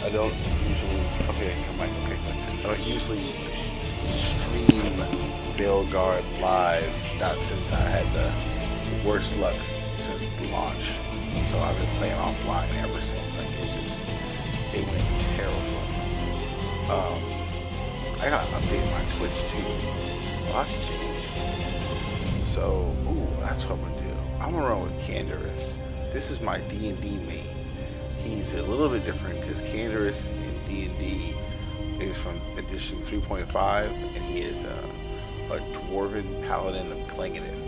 I don't usually. Okay, I'm like, okay, I don't usually stream Veilguard live. Not since I had the worst luck since the launch. So I've been playing offline ever since. Like it went terrible. Um, I gotta update my Twitch too. Lots changed. So, ooh, that's what I'm gonna do. I'm gonna run with Canderous. This is my D&D main. He's a little bit different because Canderous in D&D is from edition 3.5, and he is a dwarven paladin of Clangeddon.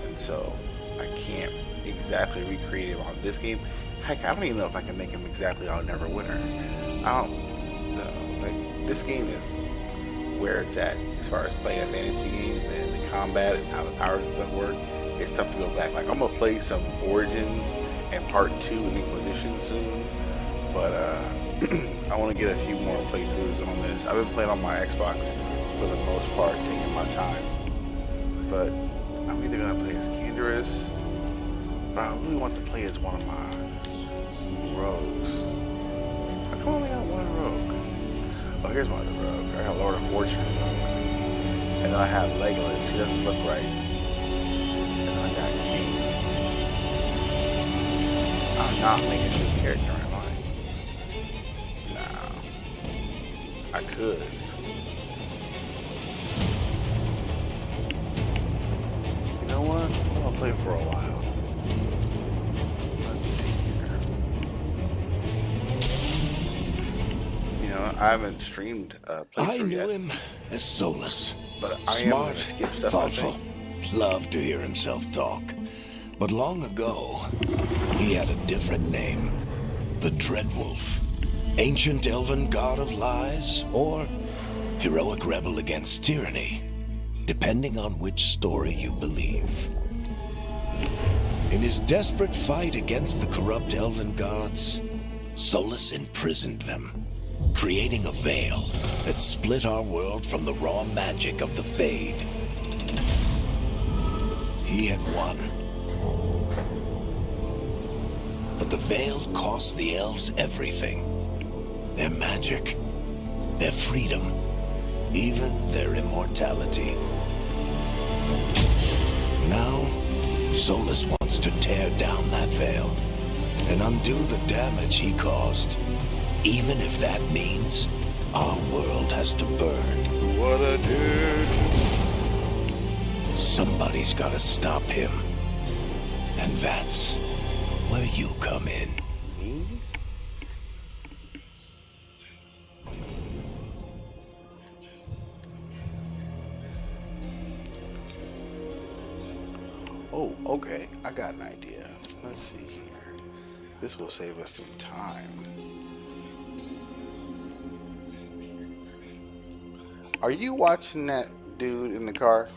And so I can't exactly recreate him on this game. Heck, I don't even know if I can make him exactly on Neverwinter. I don't know. Like, this game is where it's at as far as playing a fantasy game, and the combat and how the powers and stuff work. It's tough to go back. Like, I'm gonna play some Origins and Part 2 in Inquisition soon, but I want to get a few more playthroughs on this. I've been playing on my Xbox for the most part, taking my time. But I'm either gonna play as Canderous, but I really want to play as one of my rogues. How come I only got one rogue? Oh, here's one of the rogue. I got Lord of Fortune rogue. And then I have Legolas. He doesn't look right. And then I got King. I'm not making a new character, am I? Nah. I could. You know what? I'm gonna play for a while. Let's see here. You know, I haven't streamed I playthrough knew yet, him as Solus. but I am Smart, gonna skip stuff. thoughtful, I think. loved to hear himself talk. But long ago, he had a different name. The Dreadwolf. Ancient elven god of lies, or heroic rebel against tyranny, depending on which story you believe. In his desperate fight against the corrupt elven gods, Solus imprisoned them, creating a veil that split our world from the raw magic of the Fade. He had won. But the veil cost the elves everything. Their magic, their freedom, even their immortality. Now, Solus wants to tear down that veil and undo the damage he caused, even if that means our world has to burn. What a dude. Somebody's gotta stop him. And that's where you come in. Me? Oh, okay. I got an idea. Let's see here. This will save us some time. Are you watching that dude in the car?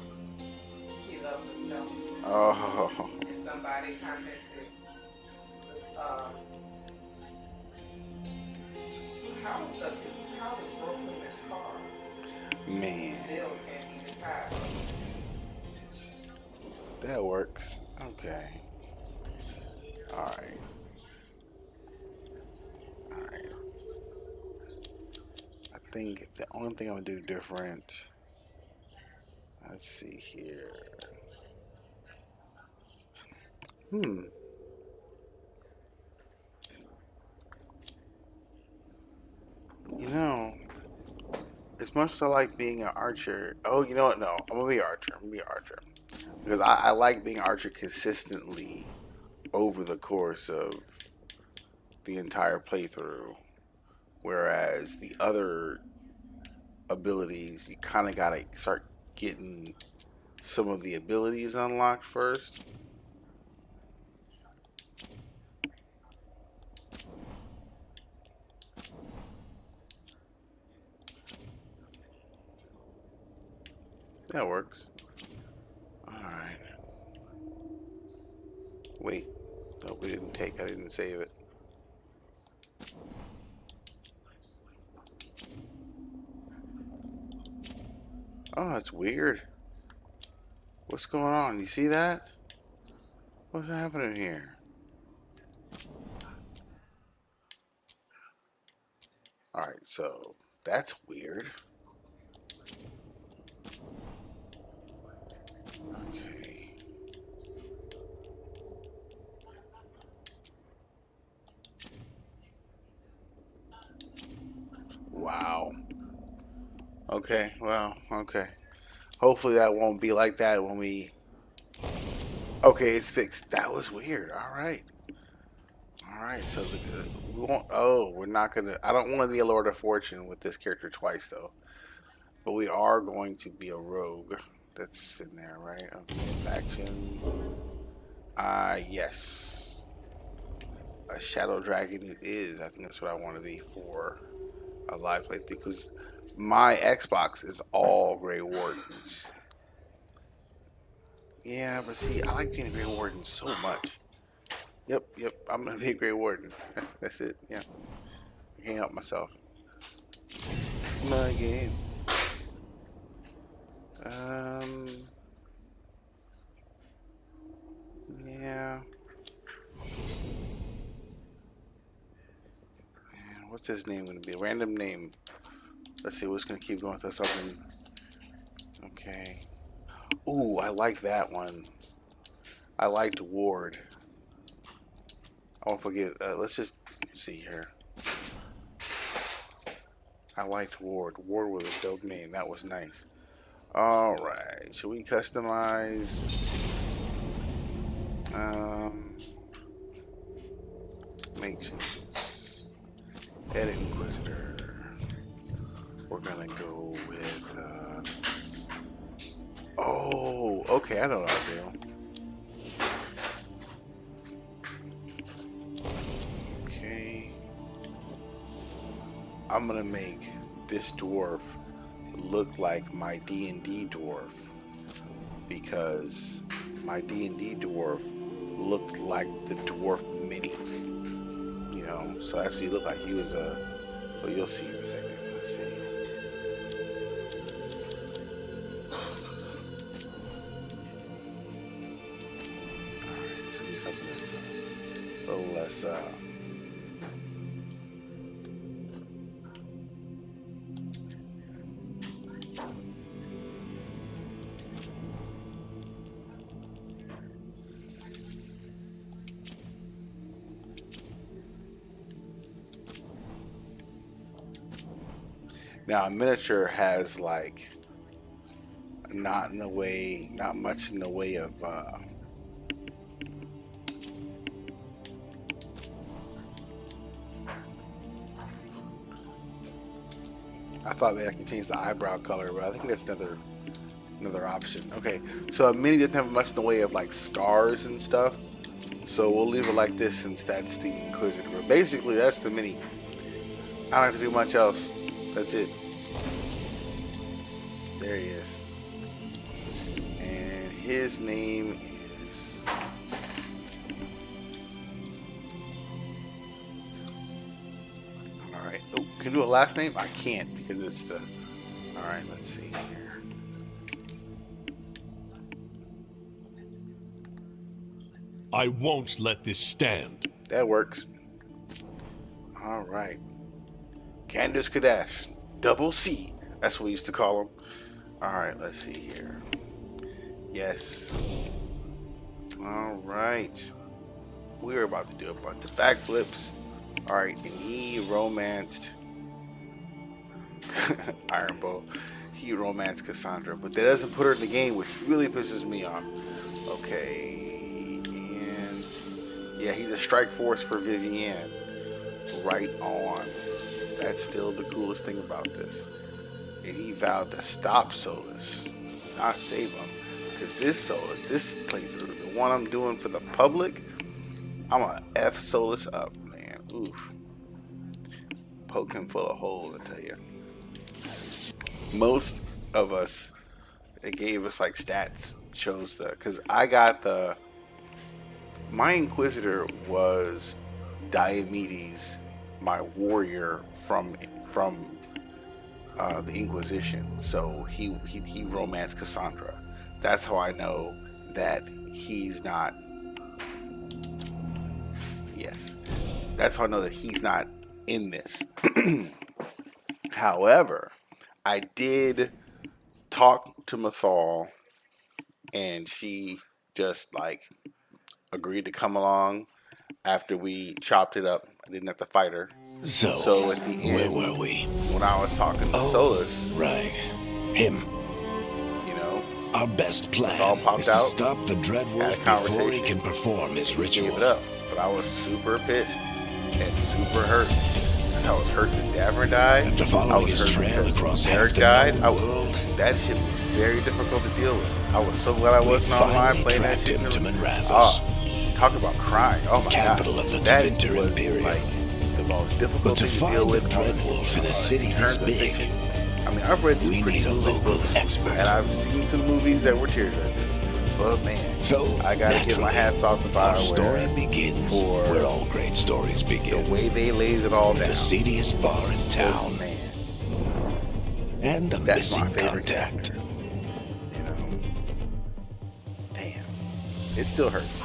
He loved himself. Oh, And somebody commented, um, how is broken this car? man. Still can't even decide. That works. Okay. Alright. Alright. I think the only thing I'm gonna do different. Let's see here. You know, as much as I like being an archer. Oh, you know what? No, I'm gonna be an archer. I'm gonna be an archer. Because I like being an archer consistently over the course of the entire playthrough. Whereas the other abilities, you kind of gotta start getting some of the abilities unlocked first. That works. Alright. Wait. No, we didn't take. I didn't save it. Oh, that's weird. What's going on? You see that? What's happening here? All right, so that's weird. Okay. Wow. Okay, well, okay. Hopefully that won't be like that when we. Okay, it's fixed. That was weird. All right. All right. So we won't. Oh, we're not gonna. I don't want to be a Lord of Fortune with this character twice though. But we are going to be a rogue. That's in there, right? Okay. Faction. Yes. A shadow dragon it is. I think that's what I want to be for a live playthrough because my Xbox is all Grey Wardens. Yeah, but see, I like being a Grey Warden so much. Yep, yep. I'm gonna be a Grey Warden. That's it. Yeah. I can't help myself. It's my game. Um. Yeah. And what's his name gonna be? A random name. Let's see what's gonna keep going to something. Okay. Ooh, I like that one. I liked Ward. I won't forget. Let's just see here. I liked Ward. Ward was a dope name. That was nice. All right. Should we customize? Make changes. Edit Inquisitor. We're gonna go with. Oh, okay. I know what I'll do. Okay. I'm gonna make this dwarf look like my D&D dwarf because my D&D dwarf looked like the dwarf mini, you know. So actually, looked like he was a. Oh, you'll see in a second. Let's see. All right, so do something that's a little less. Now, a miniature has like not much in the way of I thought maybe I can change the eyebrow color, but I think that's another option. Okay, so a mini doesn't have much in the way of like scars and stuff, so we'll leave it like this since that's the Inquisitor. But basically, that's the mini. I don't have to do much else. That's it. There he is. And his name is... Alright. Oh, can you do a last name? I can't because it's the... Alright, let's see here. I won't let this stand. That works. Alright. Candace Kadash. Double C. That's what we used to call him. Alright, let's see here. Yes. Alright. We're about to do a bunch of backflips. Alright, and he romanced Iron Bow. He romanced Cassandra, but that doesn't put her in the game, which really pisses me off. Okay, and yeah, he's a strike force for Vivienne. Right on. That's still the coolest thing about this. And he vowed to stop Solus, not save him. Because this Solus, this playthrough, the one I'm doing for the public, I'm gonna F Solus up, man. Oof. Poke him full of holes, I tell you. Most of us, it gave us like stats, chose the, because I got my Inquisitor was Diomedes, my warrior from the Inquisition. So he romanced Cassandra. That's how I know that he's not. Yes, that's how I know that he's not in this. However, I did talk to Mathal, and she just like agreed to come along after we chopped it up. I didn't have to fight her. So at the where end, were we? when I was talking to Solus, Right. Him. you know, Our best plan all popped is to out, stop the had a Dreadwolf before he conversation, can perform his gave ritual. it up. But I was super pissed and super hurt. Because I was hurt that Davern died. After I following was his hurt trail because across Derek half the died. known I was, world, that shit was very difficult to deal with. I was so glad I we wasn't online finally playing that tracked shit. him to Manrathos, Oh, talk about crying. Oh my capital god. of the That Tevinter was Imperium. like the most difficult But to thing to find deal a with. Dreadwolf in a city in this terms of big, fiction. I mean, I've read some we pretty need a good local books, expert. and I've seen some movies that were tearjerkers. But man, So, I gotta give my naturally, hats off to our story BioWare begins for where all great stories the begin. way they laid it all down. The seediest bar in town, Man, and a that's my missing favorite contact. character. You know, damn, it still hurts.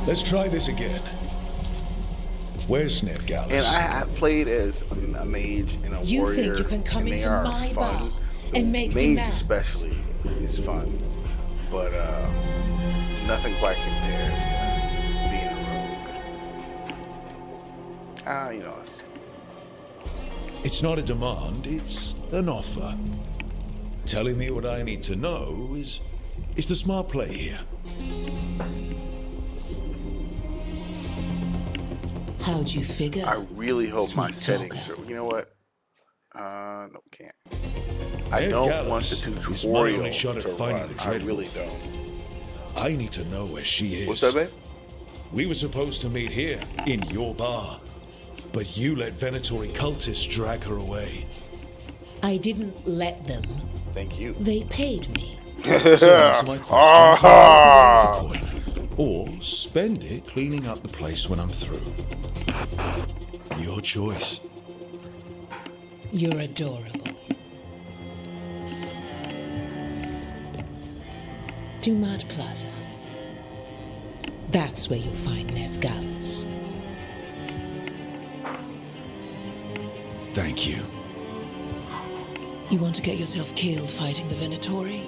Let's try this again. Where's Nevgalis? And I have played as a mage and a You warrior. think you can come and they into are my fun. bar and make mage demands? especially is fun, but nothing quite compares to being a rogue. You know us. It's not a demand, it's an offer. Telling me what I need to know is the smart play here. How'd you figure? I really hope my Sweet settings talker. are. You know what? No, can't. I Ed don't Gallus want the is my tutorial only shot at to finding run. the I Dreadwolf. really don't. I need to know where she is. What's up, babe? We were supposed to meet here, in your bar. But you let Venatori cultists drag her away. I didn't let them. Thank you. They paid me. So answer my questions and I'll give you the coin. Or spend it cleaning up the place when I'm through. Your choice. You're adorable. Dumad Plaza. That's where you'll find Nevgalis. Thank you. You want to get yourself killed fighting the Venatori?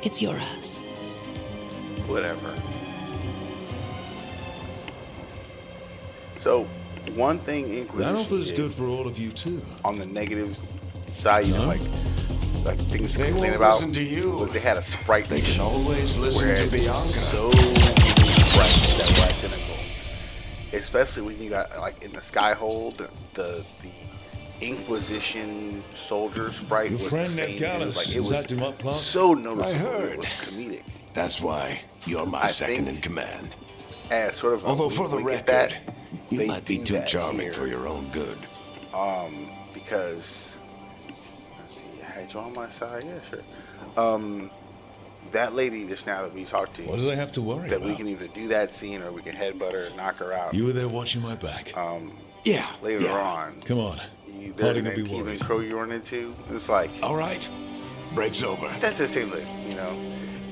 It's your ass. Whatever. So, one thing Inquisition That offer's did good for all of you too. on the negative side, you know, No? like things to They complain won't about listen to you. was they had a sprite They mission can always listen where to it was Bianca. so many sprites that were identical. Especially when you got like in the Skyhold, the Inquisition soldier sprite Your was friend the same. Nevgalis Dude. Like it is was at Dumont Plaza. so noticeable. I heard. It was comedic. That's why you're my I second think- in command. As sort of a Although wink for the wink at record, that, you they might be do too that charming here. for your own good. Because let's see, I had you on my side, yeah, sure. That lady just now that we talked to, What do I have to worry that about? we can either do that scene or we can headbutt her and knock her out. You were there watching my back. Yeah. Later yeah. on, Come on. there's Hardly an gonna be Antivan worried. Crow you run into. It's like All right. Break's over. that's the same thing, you know.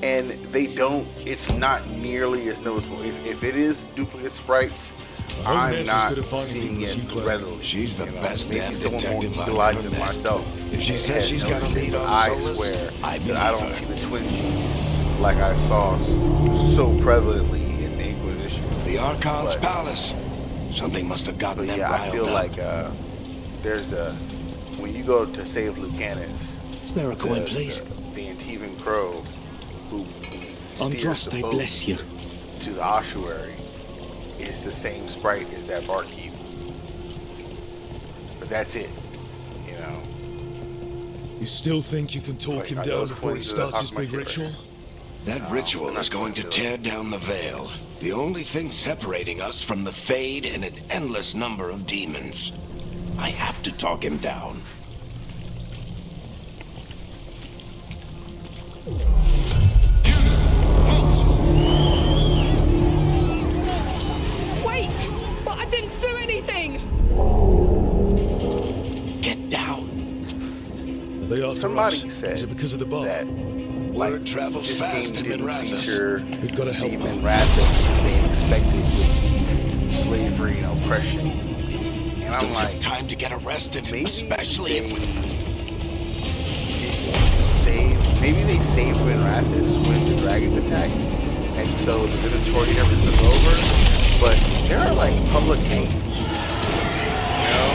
And they don't. It's not nearly as noticeable. If it is duplicate sprites, I hope I'm Nancy's not good at finding seeing people as it you claim. readily. She's the you know. best Maybe damn someone more detective I've eagle-eyed ever than met. myself. If she has says she's got a noticed it, lead but on I Solus, swear I that believe I don't her. see the twinsies like I saw so prevalently in the Inquisition. The Archon's But- palace. Something must have gotten But them yeah, I riled feel up. like there's a when you go to save Lucanus, Spare a coin, please. the Antivan Crow who steers the Andraste, boat bless you. to the ossuary is the same sprite as that barkeep. But that's it, you know. You still think you can talk Wait, him are down those before he coins that I starts his talked big about shit ritual? That ritual is going to tear down the veil. The only thing separating us from the Fade and an endless number of demons. I have to talk him down. Wait! But I didn't do anything! Get down. Are they Some somebody drugs? said Is it because of the bar? that Word travels this fast game in didn't Minrathous. feature We've got to help the them. Minrathous they expected with the slavery and oppression. And I'm Don't like, have time to get arrested, maybe especially if we... maybe they saved Minrathous when the dragons attacked, and so the Venatori never took over. But there are like public names, you know,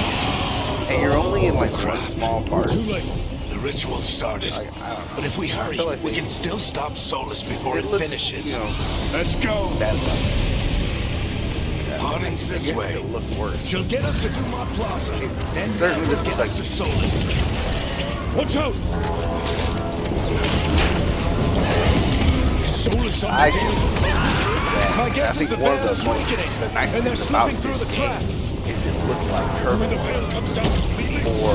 and you're only in like one small part. Too late. The ritual started. Like, I don't know. But if we I hurry, feel like we they- can still stop Solus before it looks, finishes. you know, Let's go. bad luck. Harding's I this guess way. it'll look worse. She'll get us to Dumont Plaza. It Then certainly that will looks get like us to Solus. Watch out! Solus on I the think deals. that, My guess I think is the one of veil's the most weakening, the nice and they're things about slipping through this the game cracks. is it looks like When the Kirby, veil comes down completely, or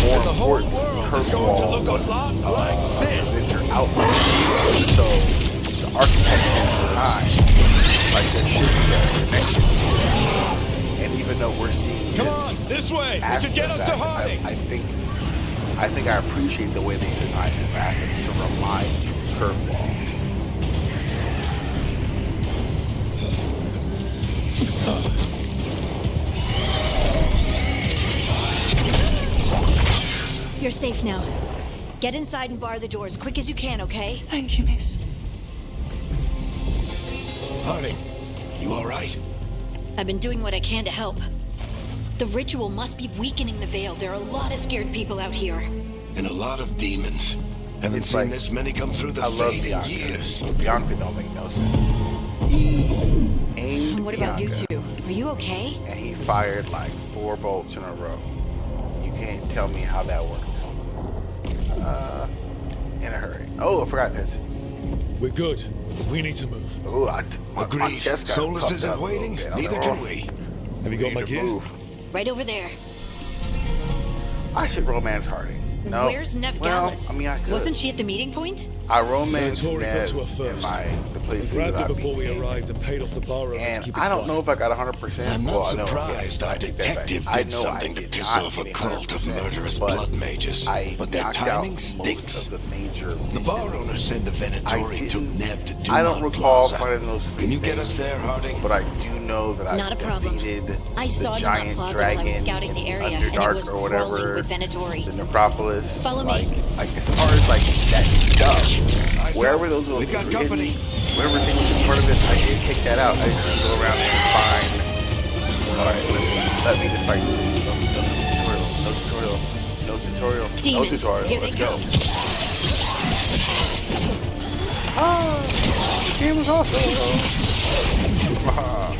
more the whole important, world her is going to wall look a was lot like this. Avenger outlet. So the architecture and design, like there should be a connection. And even though we're seeing Come this, on, this way. It after should get us to that, Harding. I think I appreciate the way they designed the graphics to remind you of Curveball. You're safe now. Get inside and bar the door as quick as you can, okay? Thank you, miss. Harding, you all right? I've been doing what I can to help. The ritual must be weakening the veil. There are a lot of scared people out here. And a lot of demons. Haven't It's seen like, this many come through the I love fade in Bianca. years. Bianca don't make no sense. He aimed And what about you Bianca, two? Are you okay? and he fired like 4 bolts in a row. You can't tell me how that works. In a hurry. Oh, I forgot this. We're good. We need to move. Oh, my Agreed. chest got Solus puffed isn't up a little waiting. bit. I Neither don't can know. we. Have you got my Need to gear? move. Right over there. I should romance Harding. No. Where's Nev Well, Gallus? I mean, I could. Wasn't she at the meeting point? I romanced Venatori got Ned to her in first. the We playthrough grabbed that it I before we beat. arrived and paid off the bar owner to And keep it I don't know quiet. if I got 100%. I'm not Well, I know, surprised yeah, our I take that back. detective I did know I something to did piss not off a get cult of 100%, murderous but blood mages. I But their knocked timing out stinks. most of the major The bar missions. owner said the Venatori took Nev to Dumont I don't recall Plaza. finding those 3 Can you get things, us there, Harding? but I do know that I Not a problem. defeated I saw the Dumont giant Plaza dragon while I was scouting the area, in and it Underdark was or crawling whatever, with Venatori. the Necropolis. Follow me. Like as far as like that stuff, Eyes wherever up. those little We've got things were company. hidden, whatever thing was in part of it, I did take that out. I just didn't go around there and find. All right, listen. Let me just fight. No tutorial. No tutorial. No tutorial. Demons, No tutorial. here they Let's go. come. Ah, the game was awesome. Ah.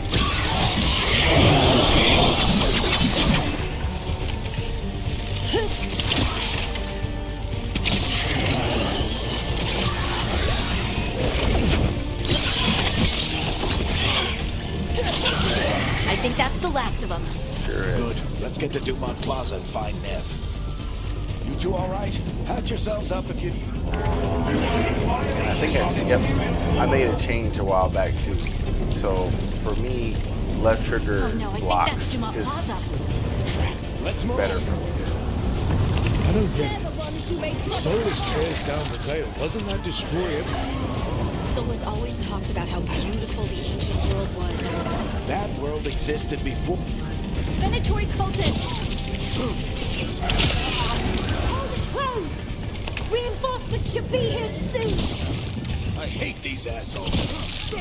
I think that's the last of them. Sure is. Good. Let's get to Dumont Plaza and find Nev. You two all right? Patch yourselves up if you... And I think actually, yep, I made a change a while back too. So for me, left trigger Oh no, I think that's blocks Dumont just Plaza. Let's move. better for me. I don't get it. If Solus tears down the veil, doesn't that destroy everything? Solus always talked about how beautiful the ancient world was. That world existed before... Venatori cultists! Reinforcements should be here soon. I hate these assholes.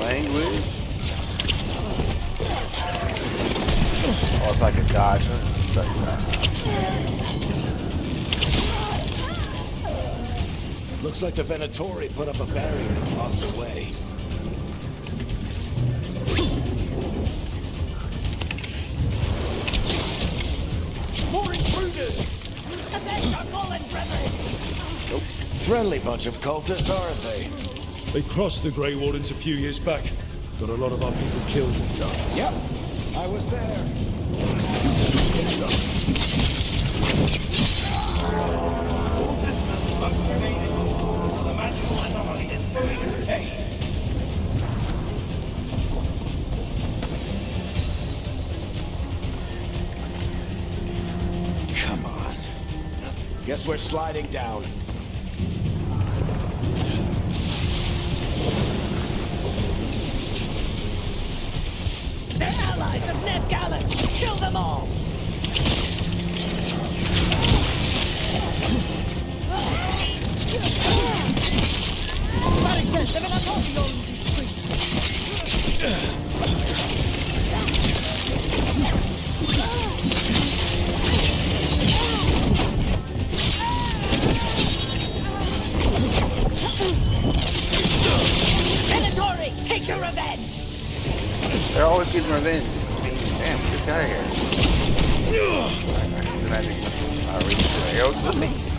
Language. Oh, it's like a dodge. Looks like the Venatori put up a barrier to block the way. More intruders! Friendly bunch of cultists, aren't they? They crossed the Grey Wardens a few years back. Got a lot of our people killed. Yep, I was there. Come on. Guess as we're sliding down. They're allies of Ned Gallant. Kill them all. Venatori, take your revenge. They're always getting revenge. Damn, get this guy out of here. The magic arrow to the face.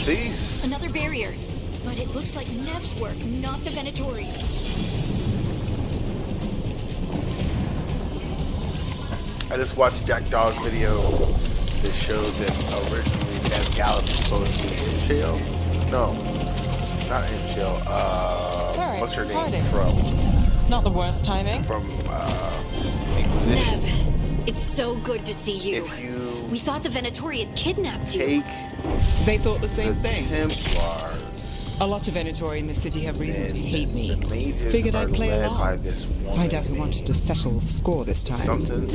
Cease. Another barrier. But it looks like Nev's work, not the Venatori's. I just watched Jack Dog's video that showed that originally Ned Gallup was supposed to be in jail. No, not in jail. What's her name from? Not the worst timing. From Inquisition. Nev, it's so good to see you. If you We thought the Venatori had kidnapped you. take They thought the same the thing. Templars, A lot of Venatori in the city have reason to then hate me. the mages Figured are I'd play led by along. this woman Find out who named wanted to settle the score this time. something.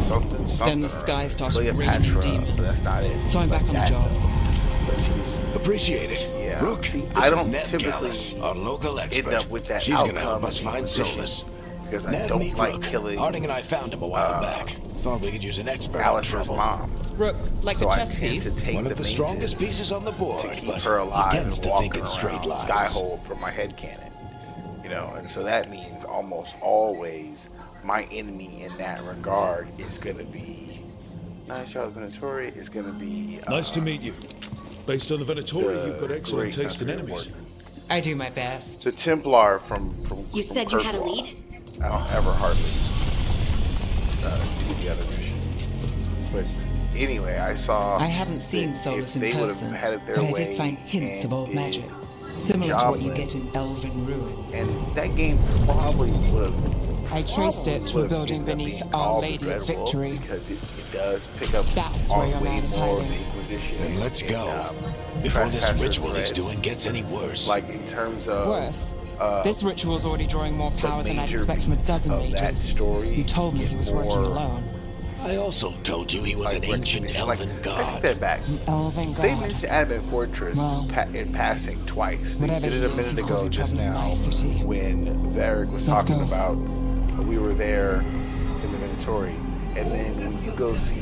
Then the sky started Cleopatra, raining demons. but that's not it. So I'm It's back like on the that, job. though. But she's Appreciate it. Yeah. Rook, See, this I don't is Ned typically Gallus, our local expert. end up with that She's outcome gonna help us in find Inquisition Solus. because I Ned, don't meet like Rook. killing Harding and I found him a while back. Thought we could use an expert on Alice's trouble. mom. Rook, like So a I chess tend piece. to take One the of the mages strongest pieces on the board, to keep but her alive he and tends to walking think in straight around lines. Skyhold for my headcanon. You know, and so that means almost always my enemy in that regard is going to be Nice Charles Venatori is going to be Nice to meet you. Based on the Venatori, the you've got excellent great taste in country enemies. warden. I do my best. The Templar from You from said you had a Kirkwall. lead? I don't ever hardly do the other mission. But anyway, I saw. I hadn't seen that Solus if in they would person, have had it their but I way did find hints and of old did magic, similar to what you Joblin, get in Elven ruins. and that game probably would have. I traced it to a building beneath Our Lady of Victory. Because it does pick up That's where on your way man is more of hiding. the Inquisition. Then let's and, go. Before this Trespasser ritual he's threats, doing gets any worse. Like in terms of Worse, this ritual's already drawing more the power than I'd major expect from a beats dozen of that mages. story You told me he get was working more, alone. I also told you he was like an ancient recognition. elven I take god. that back. Elven They god. mentioned Adamant Fortress Well, in passing twice. They whatever did it a he is, minute he's ago causing just trouble in now my city. when Veilguard was Let's talking go. about we were there in the Venatori. And then when you go see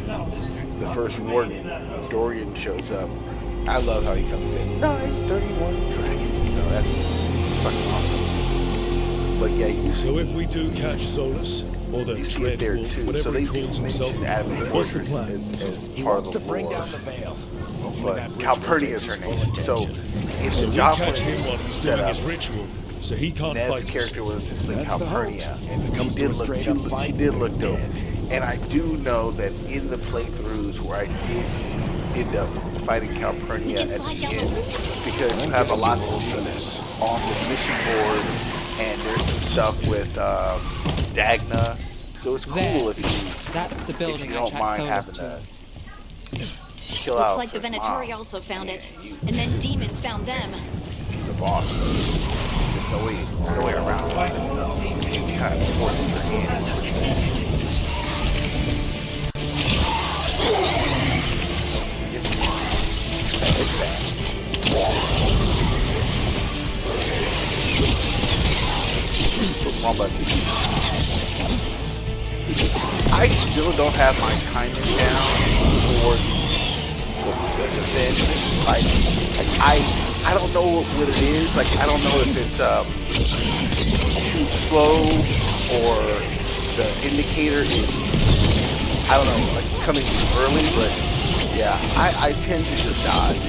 the first warden, Dorian shows up. I love how he comes in. 931 Dragon. You know, that's fucking awesome. But yeah, you see. So if we do catch Solus, or the You see it there Dreadwolf, too. So whatever they he do calls himself, mention Adamant what's the Fortress plan? as He part wants of to the bring lore. down the veil. Hopefully But that ritual Calpurnia gets is her his full name. So attention. in So the we Joplin catch him while he's doing setup, his ritual, so he can't Ned's fight us. character was essentially That's the Calpurnia, hope. and If it she comes to did a look straight she up look- fight, she did look they're dope. dead. And I do know that in the playthroughs where I did end up fighting Calpurnia We can at slide the down the end, roof. because you have a lot to do on the mission board, and there's some stuff with Dagna. So it's cool There. if you That's the if building you I don't tracked mind Solus having to. to kill Looks out like the her Venatori mom. also found it. You- And then demons found them. She's the boss. So there's no way around it. You kind of force your hand. It's bad. Wrong button. I still don't have my timing down for the defense. Like I don't know what it is. Like I don't know if it's too slow or the indicator is I don't know, like coming too early. But yeah, I tend to just dodge.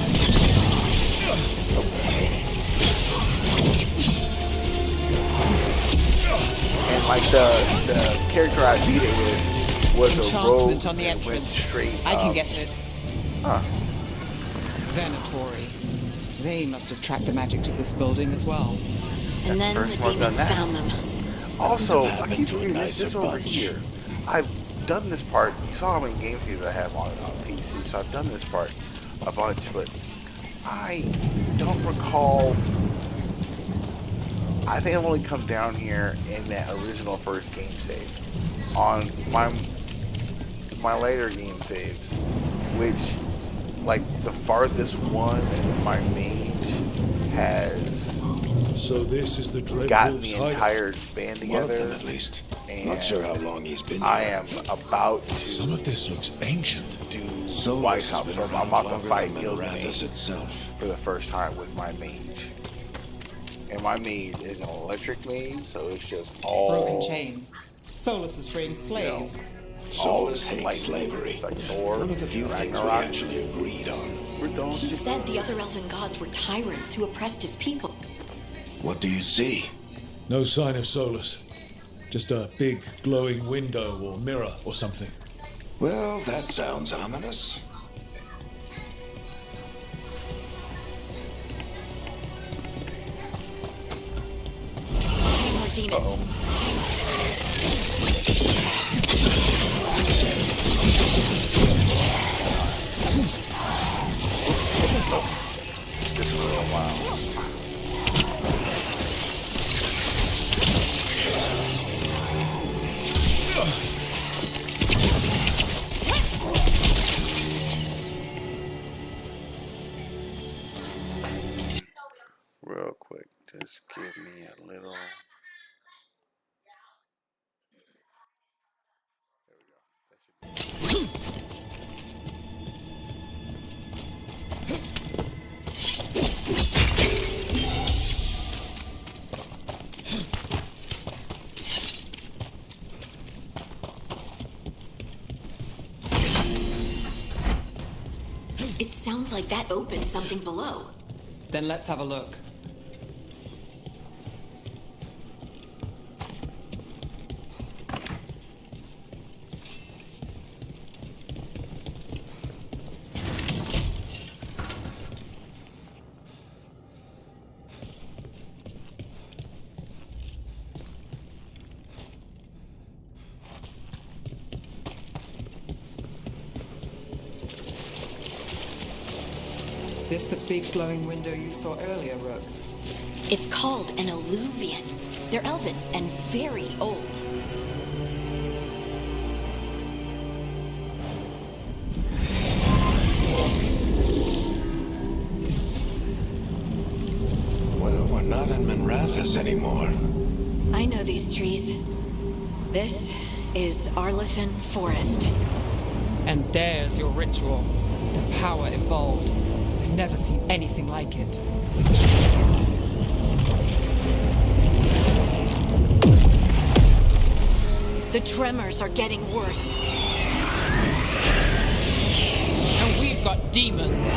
And like the character I beat it with was a rogue Enchantment on the that went entrance. straight I can up. get it. Huh. Venatori. They must have tracked the magic to this building as well. And then First the one done demons that. found them. Also, I Happened keep to a forgetting nicer this over bunch. here. I've done this part. You saw how many game saves I have on PC, so I've done this part a bunch, but I don't recall. I think I've only come down here in that original first game save. On my later game saves, which, like, the farthest one, my mage has So this is the Dread gotten Wolf's the hideout. entire band One of them, together. at least. And Not sure how long he's been I here. am about Some to of this looks ancient. do Solus White has House, been so I'm around about to longer fight than Gilgamesh Minrathous itself. for the first time with my mage. And my mage is an electric mage, so it's just all Broken chains. Solus is freeing slaves. Solus hates lightning. slavery. It's like Thor, One of the few things we Ragnarok. actually agreed on. He said the other elven gods were tyrants who oppressed his people. What do you see? No sign of Solus. Just a big glowing window or mirror or something. Well, that sounds ominous. More demons. Just for a while. Real quick, just give me a little. It sounds like that opened something below. Then let's have a look. This the big glowing window you saw earlier, Rook? It's called an alluvian. They're elven and very old. Well, we're not in Minrathous anymore. I know these trees. This is Arlethan Forest. And there's your ritual. The power involved. I've never seen anything like it. The tremors are getting worse. And we've got demons.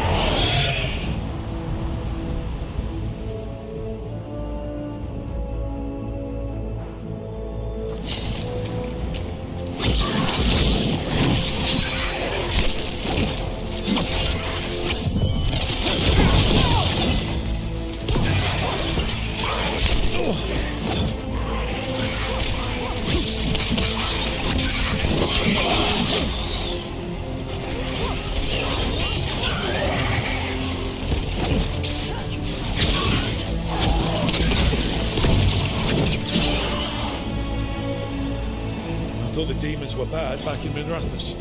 I thought the demons were bad back in Minrathous.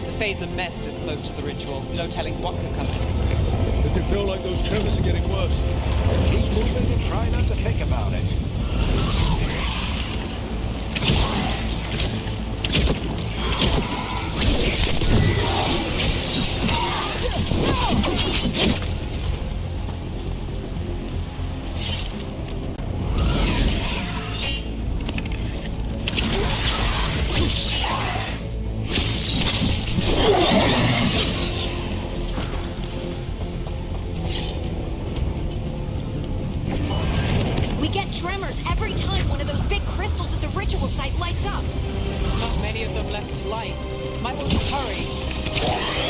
The Fade's a mess this close to the ritual. No telling what could come. Does it feel like those tremors are getting worse? Keep moving and try not to think about it. We get tremors every time one of those big crystals at the ritual site lights up. Not many of them left to light. Might want to hurry.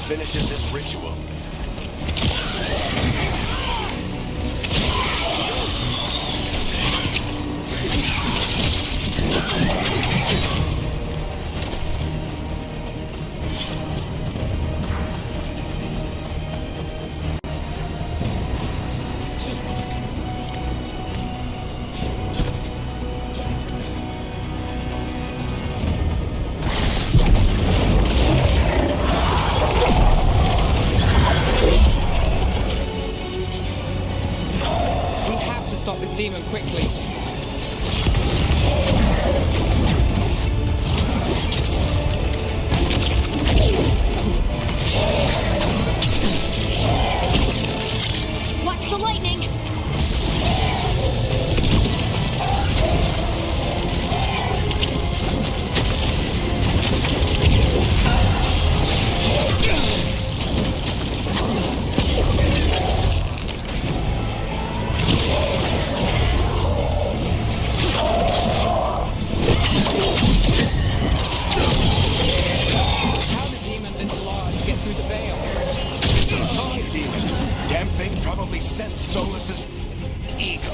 finishes this ritual. We have to stop this demon quickly. Watch the lightning! How did a demon this large get through the veil? It's a hive demon. Damn thing probably sensed Solus's ego.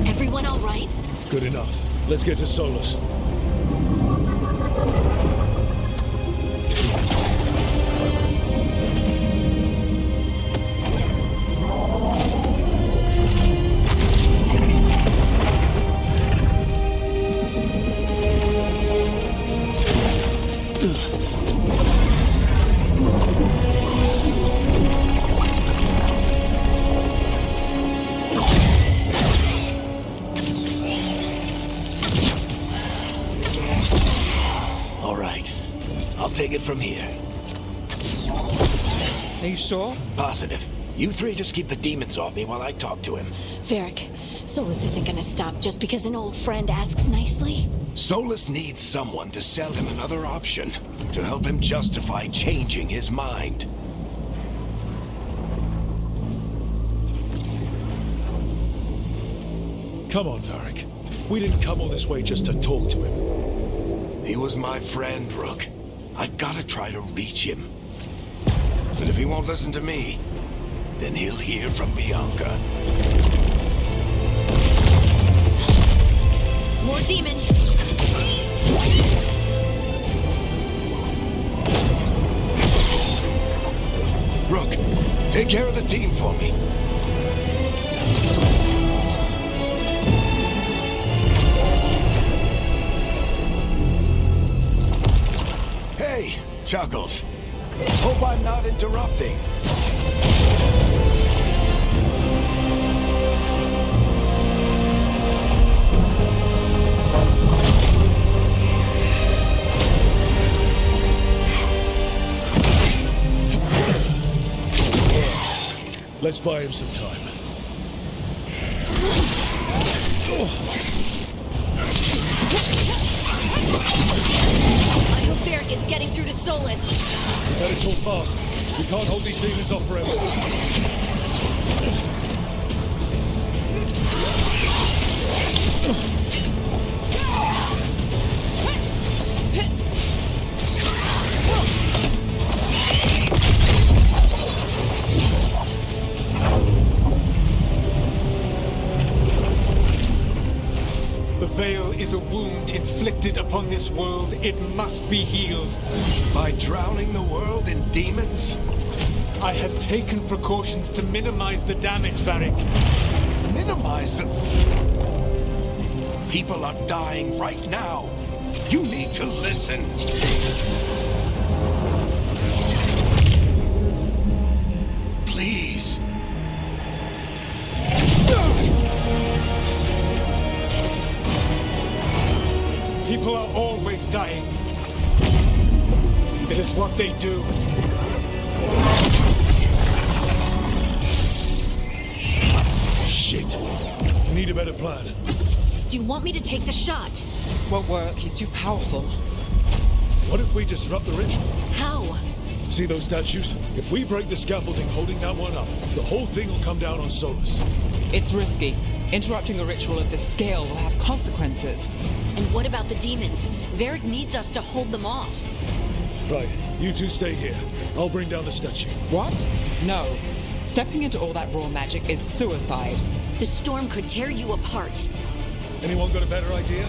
Everyone all right? Good enough. Let's get to Solus. All right. I'll take it from here. Are you sure? Positive. You three just keep the demons off me while I talk to him. Varric, Solus isn't gonna stop just because an old friend asks nicely. Solus needs someone to sell him another option, to help him justify changing his mind. Come on, Varric. We didn't come all this way just to talk to him. He was my friend, Rook. I've got to try to reach him. But if he won't listen to me, then he'll hear from Bianca. More demons! Rook, take care of the team for me. Hey, Chuckles. Hope I'm not interrupting. Let's buy him some time. I hope Varric is getting through to Solus. Better talk fast. We can't hold these demons off forever. The veil is a wound inflicted upon this world. It must be healed. By drowning the world in demons? I have taken precautions to minimize the damage, Varric. Minimize the... People are dying right now. You need to listen. Please. People are always dying. It is what they do. need a better plan. Do you want me to take the shot? Won't work. He's too powerful. What if we disrupt the ritual? How? See those statues? If we break the scaffolding holding that one up, the whole thing will come down on Solus. It's risky. Interrupting a ritual of this scale will have consequences. And what about the demons? Varric needs us to hold them off. Right, you two stay here. I'll bring down the statue. What? No. Stepping into all that raw magic is suicide. The storm could tear you apart. Anyone got a better idea?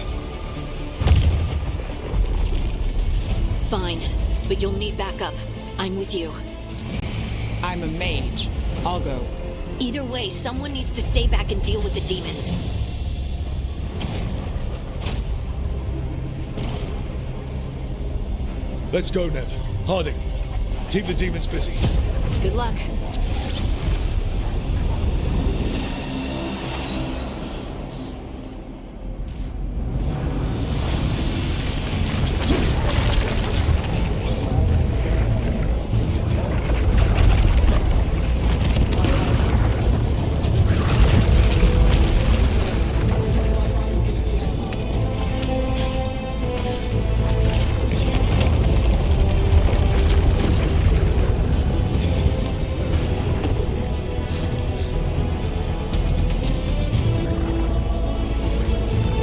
Fine, but you'll need backup. I'm with you. I'm a mage. I'll go. Either way, someone needs to stay back and deal with the demons. Let's go, Ned. Harding, keep the demons busy. Good luck.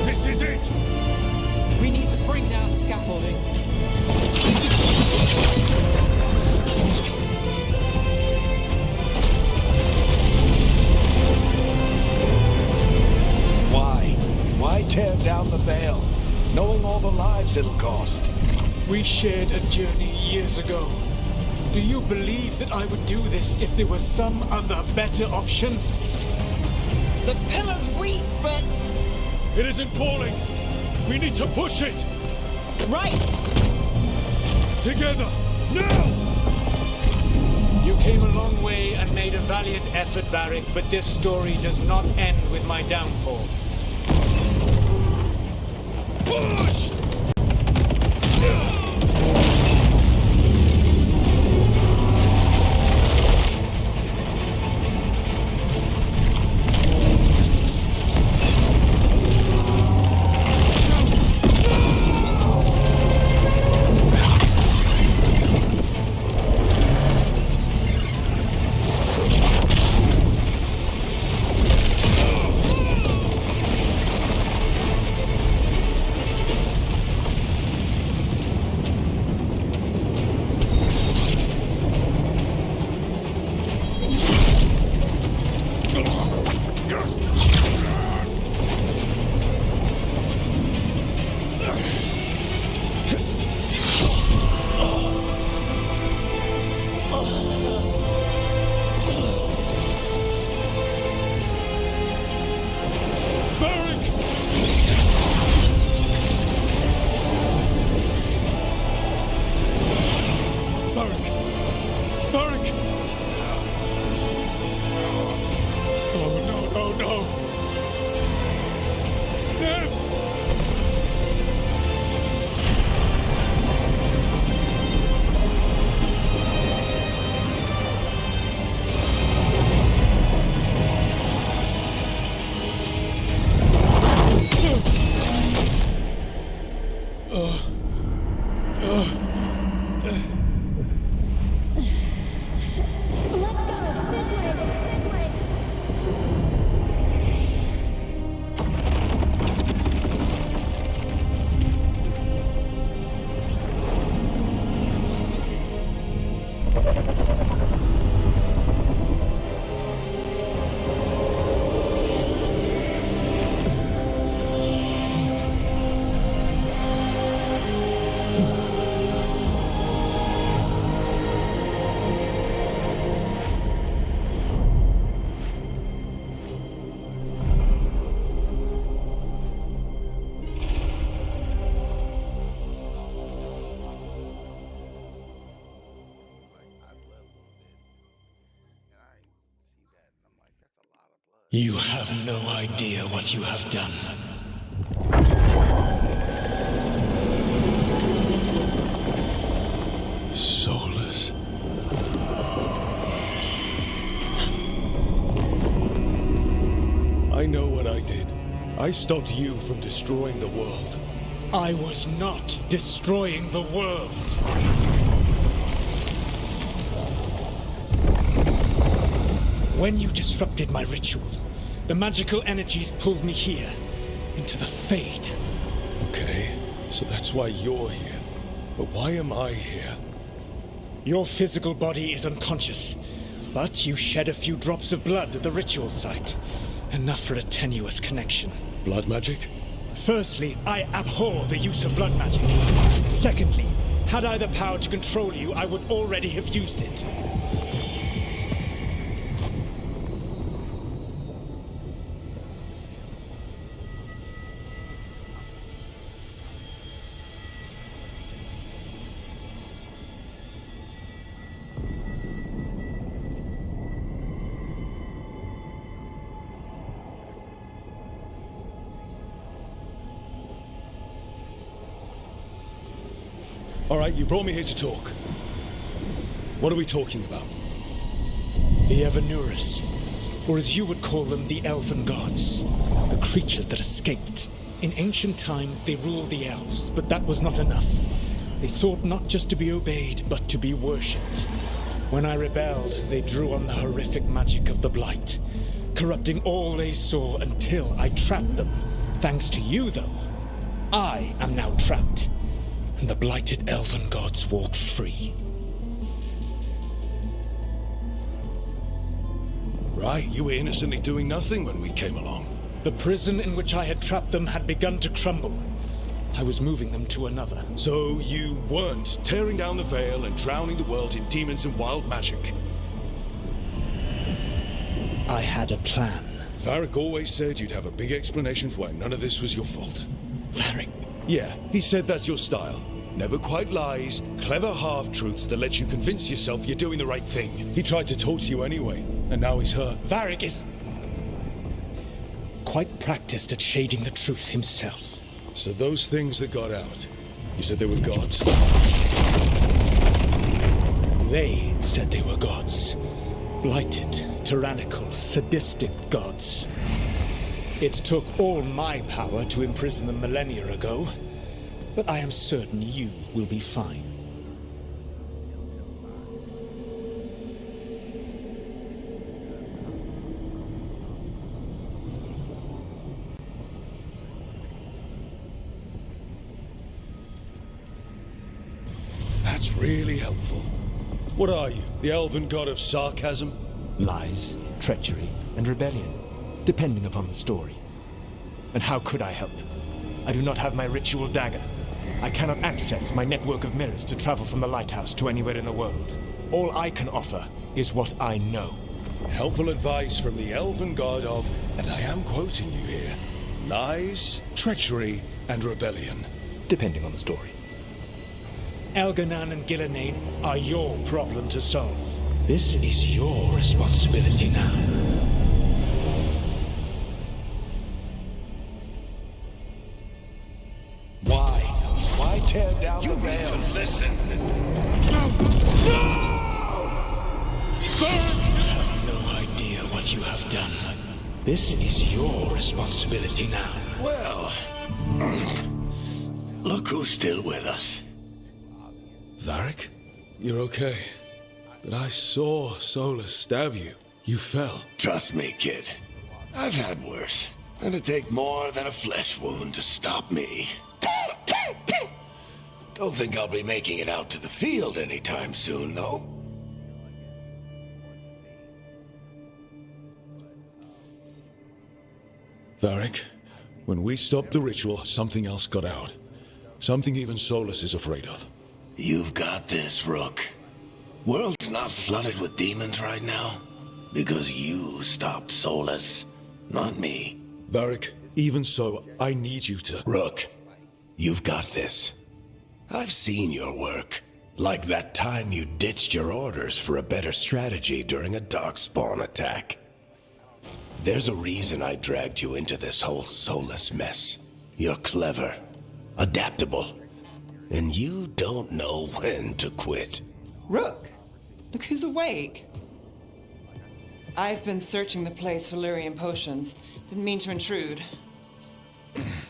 This is it! We need to bring down the scaffolding. Why tear down the veil, knowing all the lives it'll cost? We shared a journey years ago. Do you believe that I would do this if there was some other better option? The pillar's weak, but... It isn't falling! We need to push it! Right! Together! Now! You came a long way and made a valiant effort, Varric, but this story does not end with my downfall. Push! Let's go! This way! This way! You have no idea what you have done. Solus. I know what I did. I stopped you from destroying the world. I was not destroying the world. When you disrupted my ritual, the magical energies pulled me here, into the Fade. Okay, so that's why you're here. But why am I here? Your physical body is unconscious, but you shed a few drops of blood at the ritual site. Enough for a tenuous connection. Blood magic? Firstly, I abhor the use of blood magic. Secondly, had I the power to control you, I would already have used it. All right, you brought me here to talk. What are we talking about? The Evanurus, or as you would call them, the Elven Gods. The creatures that escaped. In ancient times, they ruled the elves, but that was not enough. They sought not just to be obeyed, but to be worshipped. When I rebelled, they drew on the horrific magic of the Blight, corrupting all they saw until I trapped them. Thanks to you, though, I am now trapped, and the blighted Elven Gods walk free. Right, you were innocently doing nothing when we came along. The prison in which I had trapped them had begun to crumble. I was moving them to another. So you weren't tearing down the veil and drowning the world in demons and wild magic? I had a plan. Varric always said you'd have a big explanation for why none of this was your fault. Varric? Yeah, he said that's your style. Never quite lies, clever half-truths that let you convince yourself you're doing the right thing. He tried to talk to you anyway, and now he's hurt. Varric is quite practiced at shading the truth himself. So those things that got out, you said they were gods? They said they were gods. Blighted, tyrannical, sadistic gods. It took all my power to imprison them millennia ago, but I am certain you will be fine. That's really helpful. What are you, the elven god of sarcasm? Lies, treachery, and rebellion, depending upon the story. And how could I help? I do not have my ritual dagger. I cannot access my network of mirrors to travel from the lighthouse to anywhere in the world. All I can offer is what I know. Helpful advice from the elven god of, and I am quoting you here, lies, treachery, and rebellion. Depending on the story. Elganan and Gillenane are your problem to solve. This is your responsibility now. Why tear down the veil? To listen. You have no idea what you have done. This is your responsibility now. Well, look who's still with us. Varric, you're okay. But I saw Solus stab you. You fell. Trust me, kid. I've had worse. It'd take more than a flesh wound to stop me. Don't think I'll be making it out to the field anytime soon, though. Varric, when we stopped the ritual, something else got out. Something even Solus is afraid of. You've got this, Rook. World's not flooded with demons right now. Because you stopped Solus, not me. Varric, even so, I need you to... Rook, you've got this. I've seen your work. Like that time you ditched your orders for a better strategy during a darkspawn attack. There's a reason I dragged you into this whole Solus mess. You're clever, adaptable, and you don't know when to quit. Rook, look who's awake. I've been searching the place for lyrium potions. Didn't mean to intrude.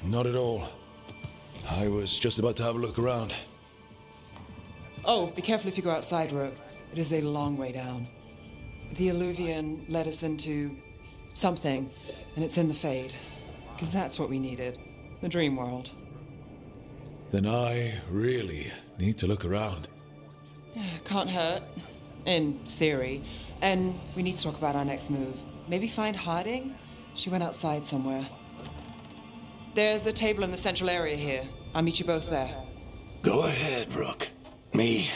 Not at all. I was just about to have a look around. Oh, be careful if you go outside, Rook. It is a long way down. The Alluvian led us into something, and it's in the Fade. Because that's what we needed. The dream world. Then I really need to look around. Can't hurt. In theory. And we need to talk about our next move. Maybe find Harding? She went outside somewhere. There's a table in the central area here. I'll meet you both there. Go ahead, Rook. Me,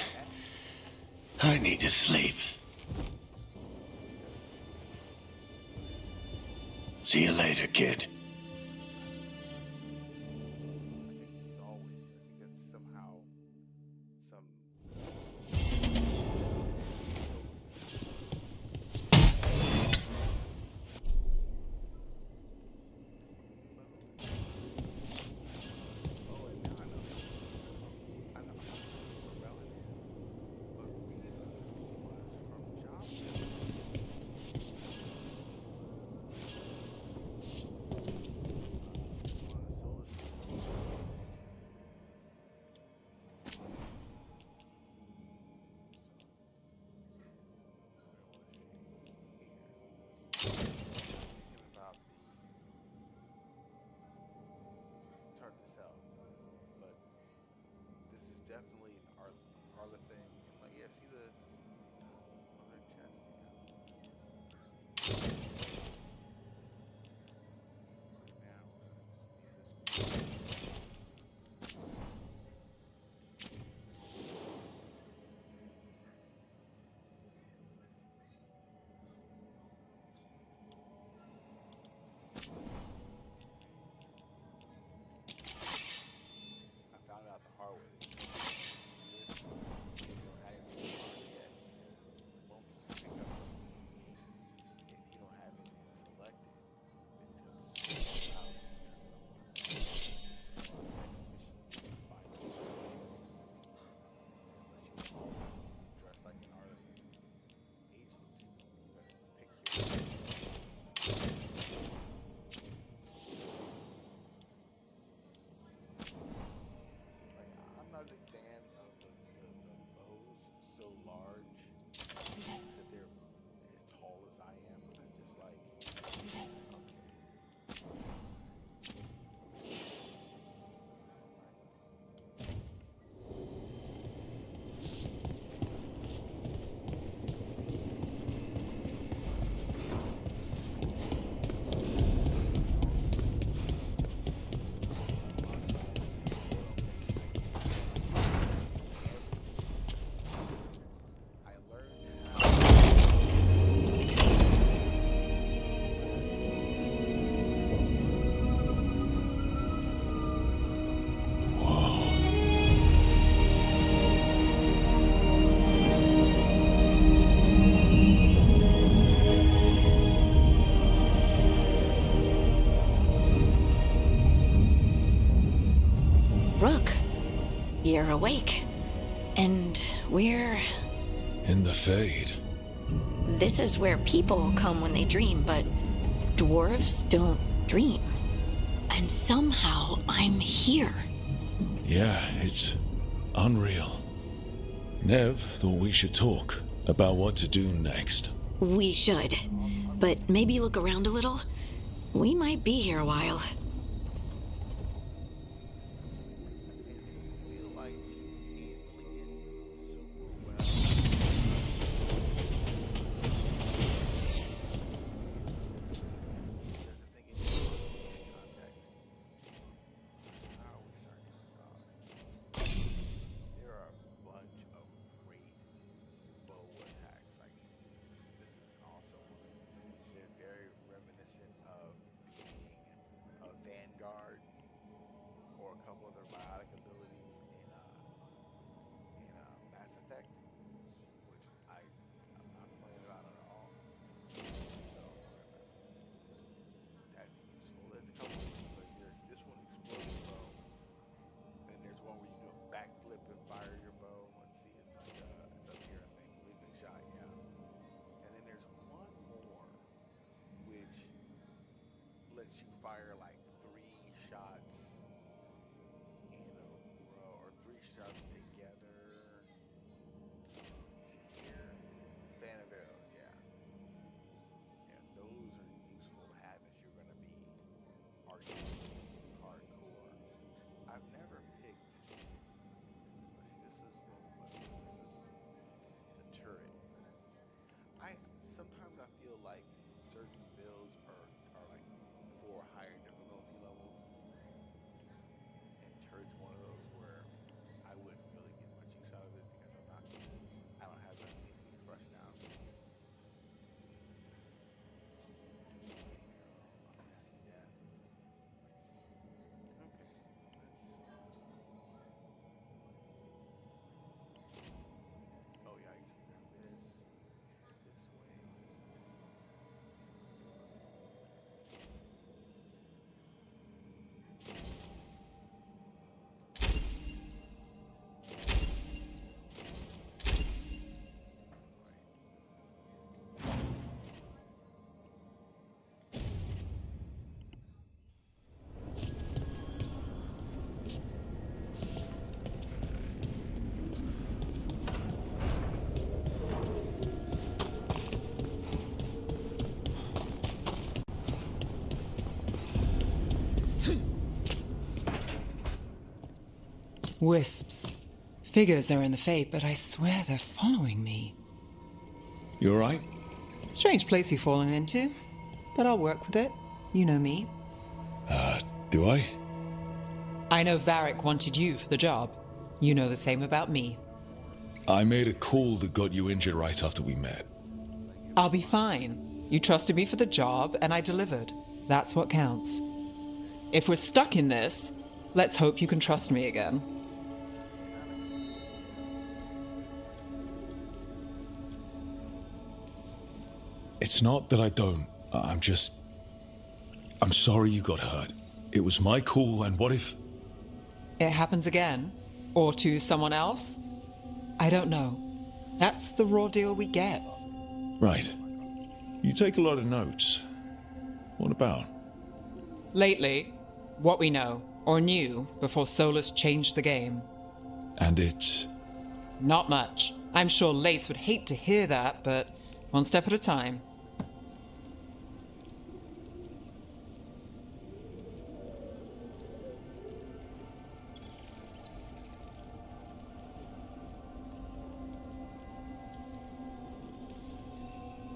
I need to sleep. See you later, kid. Rook, you're awake. And we're... In the Fade. This is where people come when they dream, but dwarves don't dream. And somehow I'm here. Yeah, it's unreal. Nev thought we should talk about what to do next. We should. But maybe look around a little. We might be here a while. Veilguard or a couple other biotic abilities in Mass Effect, which I'm not playing about at all. So that's useful. There's a couple, like there's this one, exploding bow, and there's one where you go backflip and fire your bow. Let's see, it's like it's up here, I think, leaping shot, yeah. And then there's one more. lets you fire like 3 shots in a row or 3 shots together. See here, fan of arrows, yeah. Yeah, those are useful to have if you're gonna be hardcore. I've never picked. Let's see, this is the turret. I sometimes I feel like certain builds are like for higher difficulty levels, and turret's one of those where I wouldn't really get much use out of it because I don't have that many thrust down. I can see that. Okay, oh yeah, I can grab this. Head this way. Wisps. Figures are in the fate, but I swear they're following me. You alright? Strange place you've fallen into, but I'll work with it. You know me. Do I? I know Varric wanted you for the job. You know the same about me. I made a call that got you injured right after we met. I'll be fine. You trusted me for the job, and I delivered. That's what counts. If we're stuck in this, let's hope you can trust me again. It's not that I don't. I'm sorry you got hurt. It was my call, and what if... It happens again? Or to someone else? I don't know. That's the raw deal we get. Right. You take a lot of notes. What about? Lately, what we know, or knew, before Solus changed the game. And it's... Not much. I'm sure Lace would hate to hear that, but one step at a time.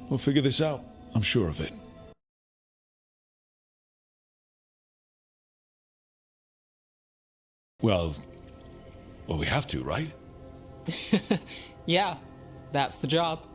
We'll figure this out. I'm sure of it. Well, we have to, right? Yeah, that's the job.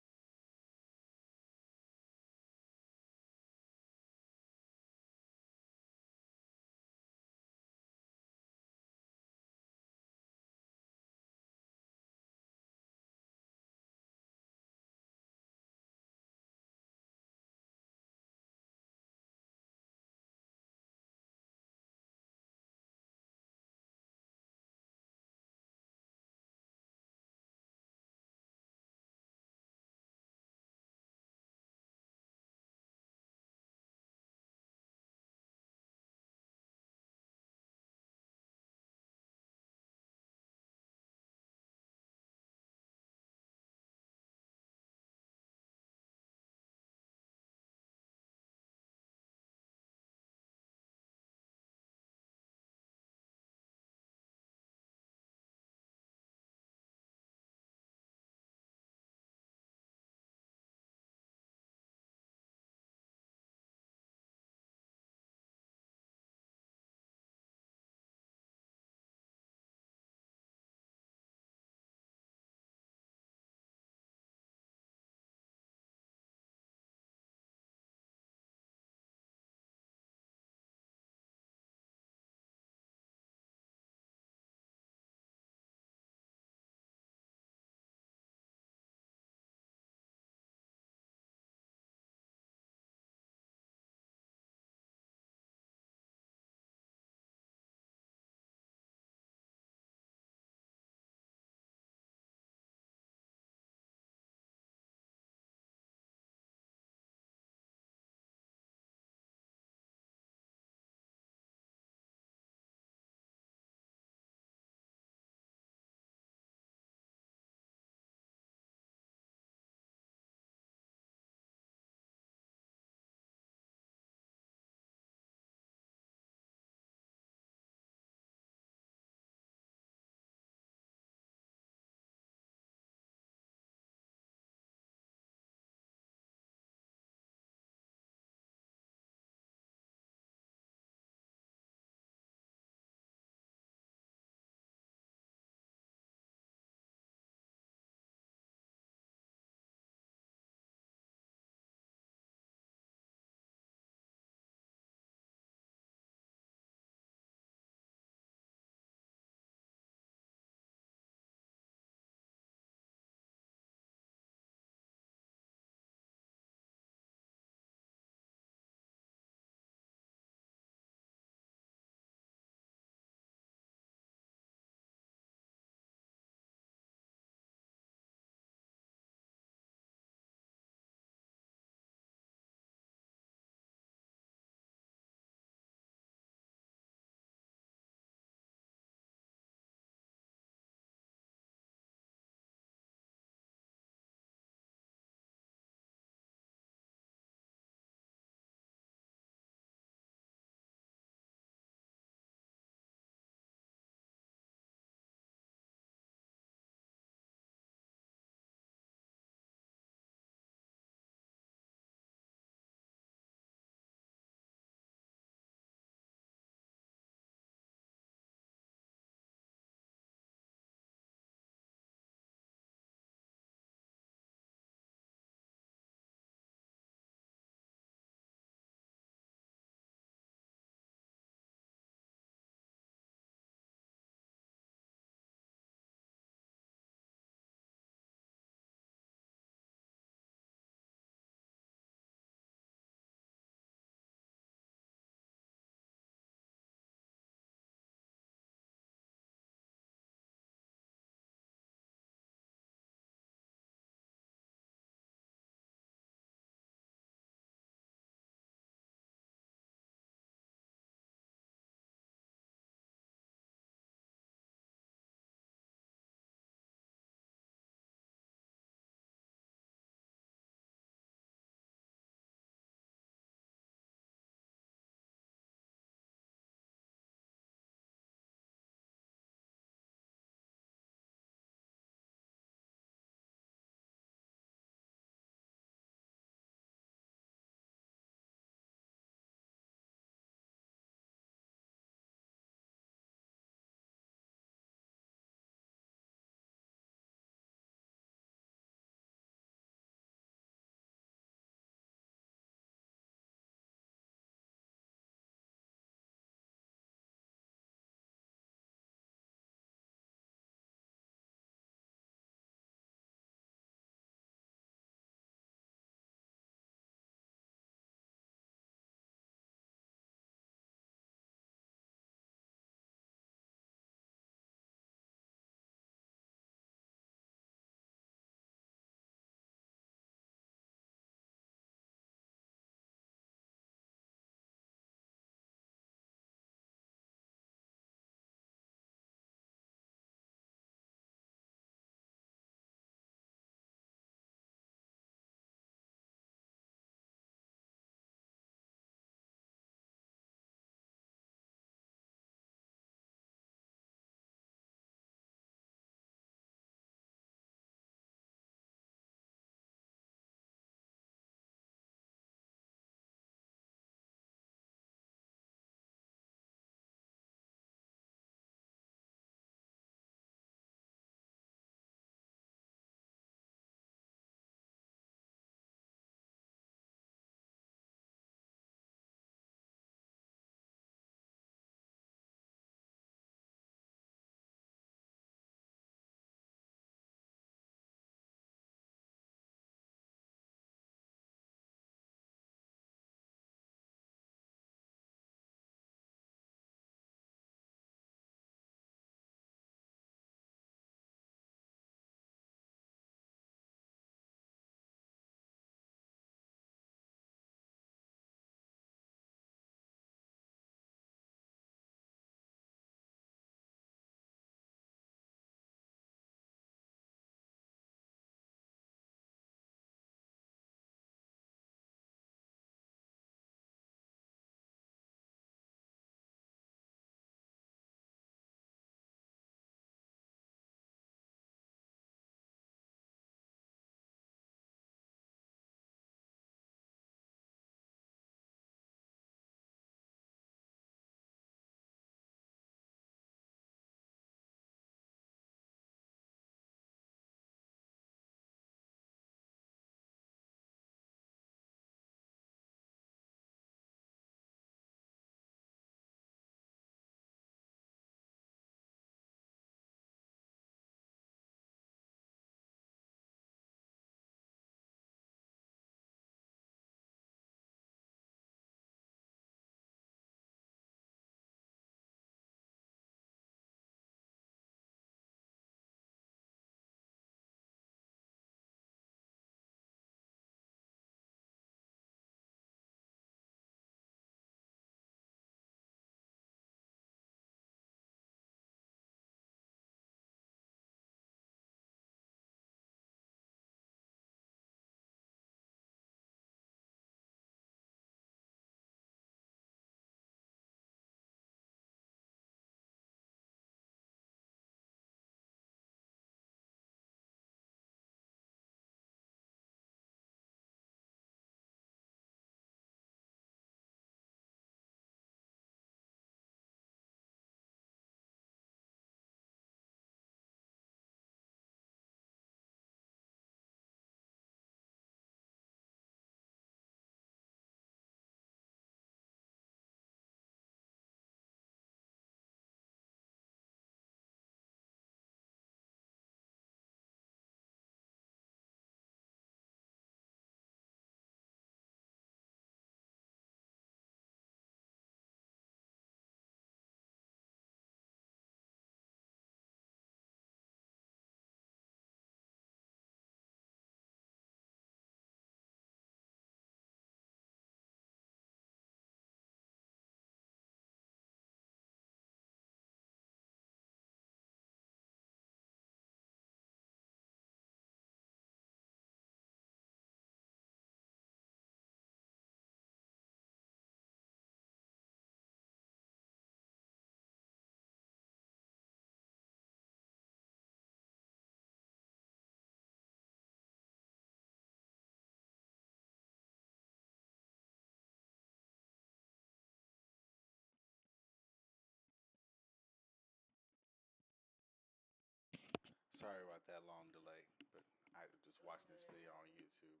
that long delay, but I just watched this video on YouTube,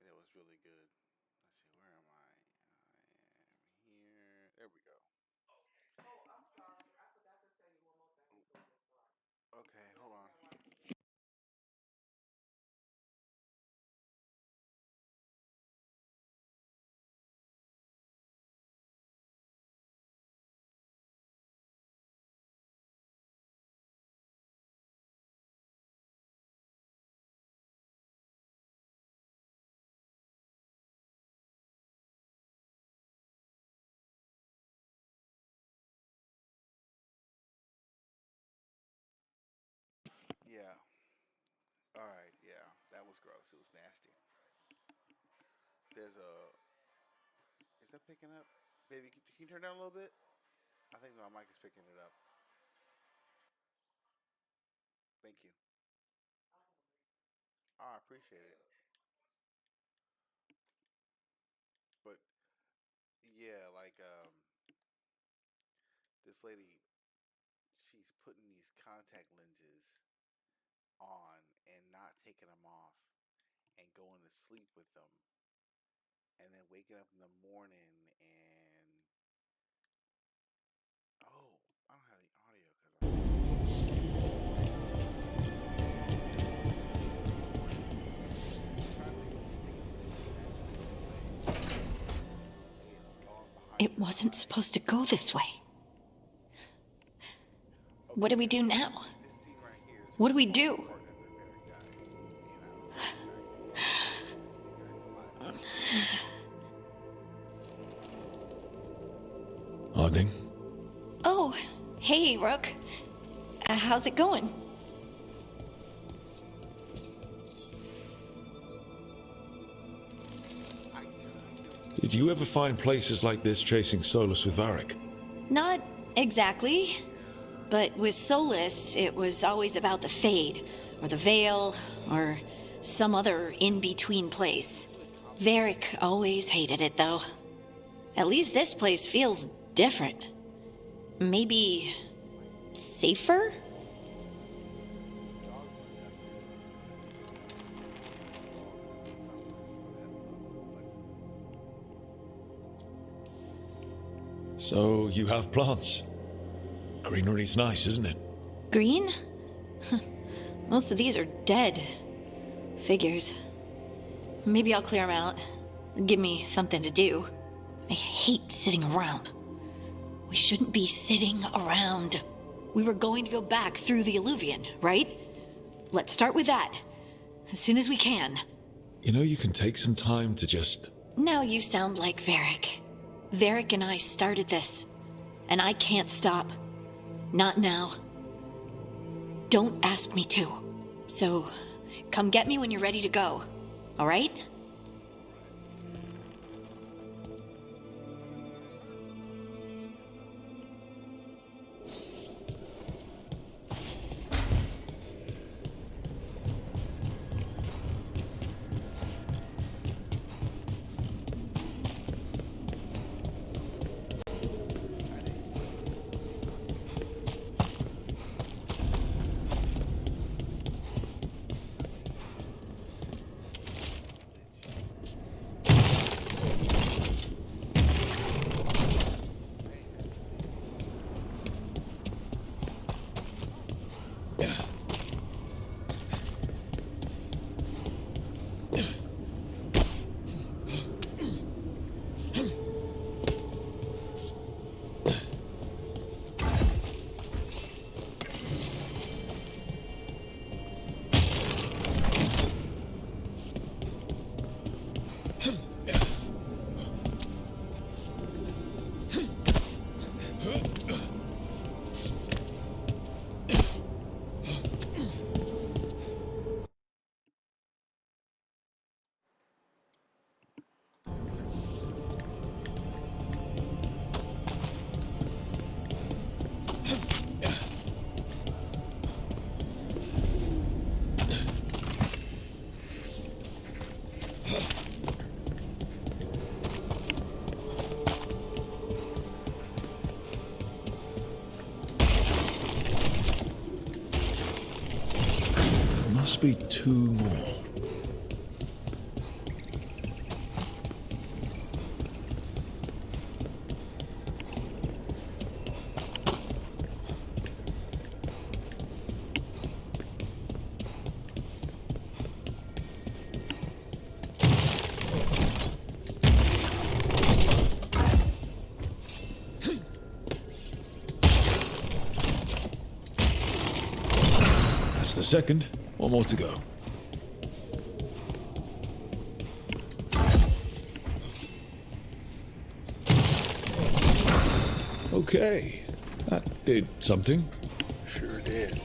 and it was really good. Let's see, where am I? I am here. There we go. Oh, I'm sorry. I forgot to tell you one more thing before we start. Okay, hold on. Yeah. All right. Yeah, that was gross. It was nasty. There's a. Is that picking up? Baby, can you turn down a little bit? I think my mic is picking it up. Thank you. Oh, I appreciate it. But yeah, like this lady, she's putting these contact lenses on and not taking them off and going to sleep with them and then waking up in the morning and oh, I don't have the audio because It wasn't supposed to go this way. What do we do now? this scene right here is What do we do? important at the very guy. Harding? Oh, hey, Rook. How's it going? Did you ever find places like this chasing Solus with Varric? Not exactly. But with Solus, it was always about the Fade, or the Veil, or some other in-between place. Varric always hated it, though. At least this place feels different. Maybe safer? So you have plants. Greenery's nice, isn't it? Green? Most of these are dead. Figures. Maybe I'll clear them out. Give me something to do. I hate sitting around. We shouldn't be sitting around. We were going to go back through the Illuvian, right? Let's start with that. As soon as we can. You know, you can take some time to just... Now you sound like Varric. Varric and I started this. And I can't stop. Not now. Don't ask me to. So, come get me when you're ready to go. All right? must be 2 more. That's the second. 1 more to go. Okay, that did something. Sure did.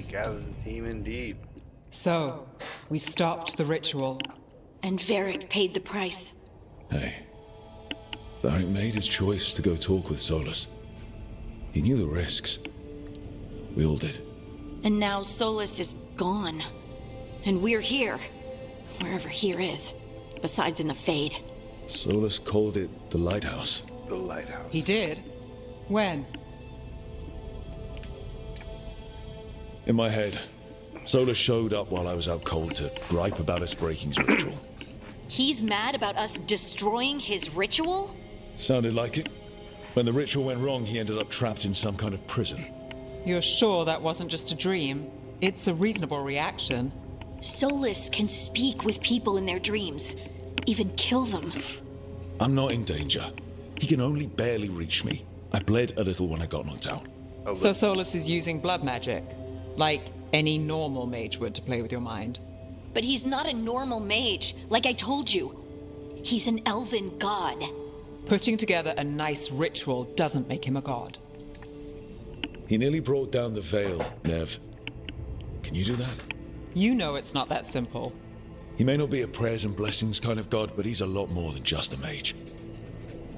Gather the team indeed. So, we stopped the ritual. And Varric paid the price. Hey, Varric made his choice to go talk with Solus. He knew the risks. We all did. And now Solus is gone. And we're here. Wherever here is. Besides in the Fade. Solus called it the Lighthouse. The Lighthouse. He did? When? In my head, Solus showed up while I was out cold to gripe about us breaking his ritual. He's mad about us destroying his ritual? Sounded like it. When the ritual went wrong, he ended up trapped in some kind of prison. You're sure that wasn't just a dream? It's a reasonable reaction. Solus can speak with people in their dreams. Even kill them. I'm not in danger. He can only barely reach me. I bled a little when I got knocked out. So Solus is using blood magic? Like any normal mage would to play with your mind? But he's not a normal mage, like I told you. He's an elven god. Putting together a nice ritual doesn't make him a god. He nearly brought down the Veil, Nev. Can you do that? You know it's not that simple. He may not be a prayers and blessings kind of god, but he's a lot more than just a mage.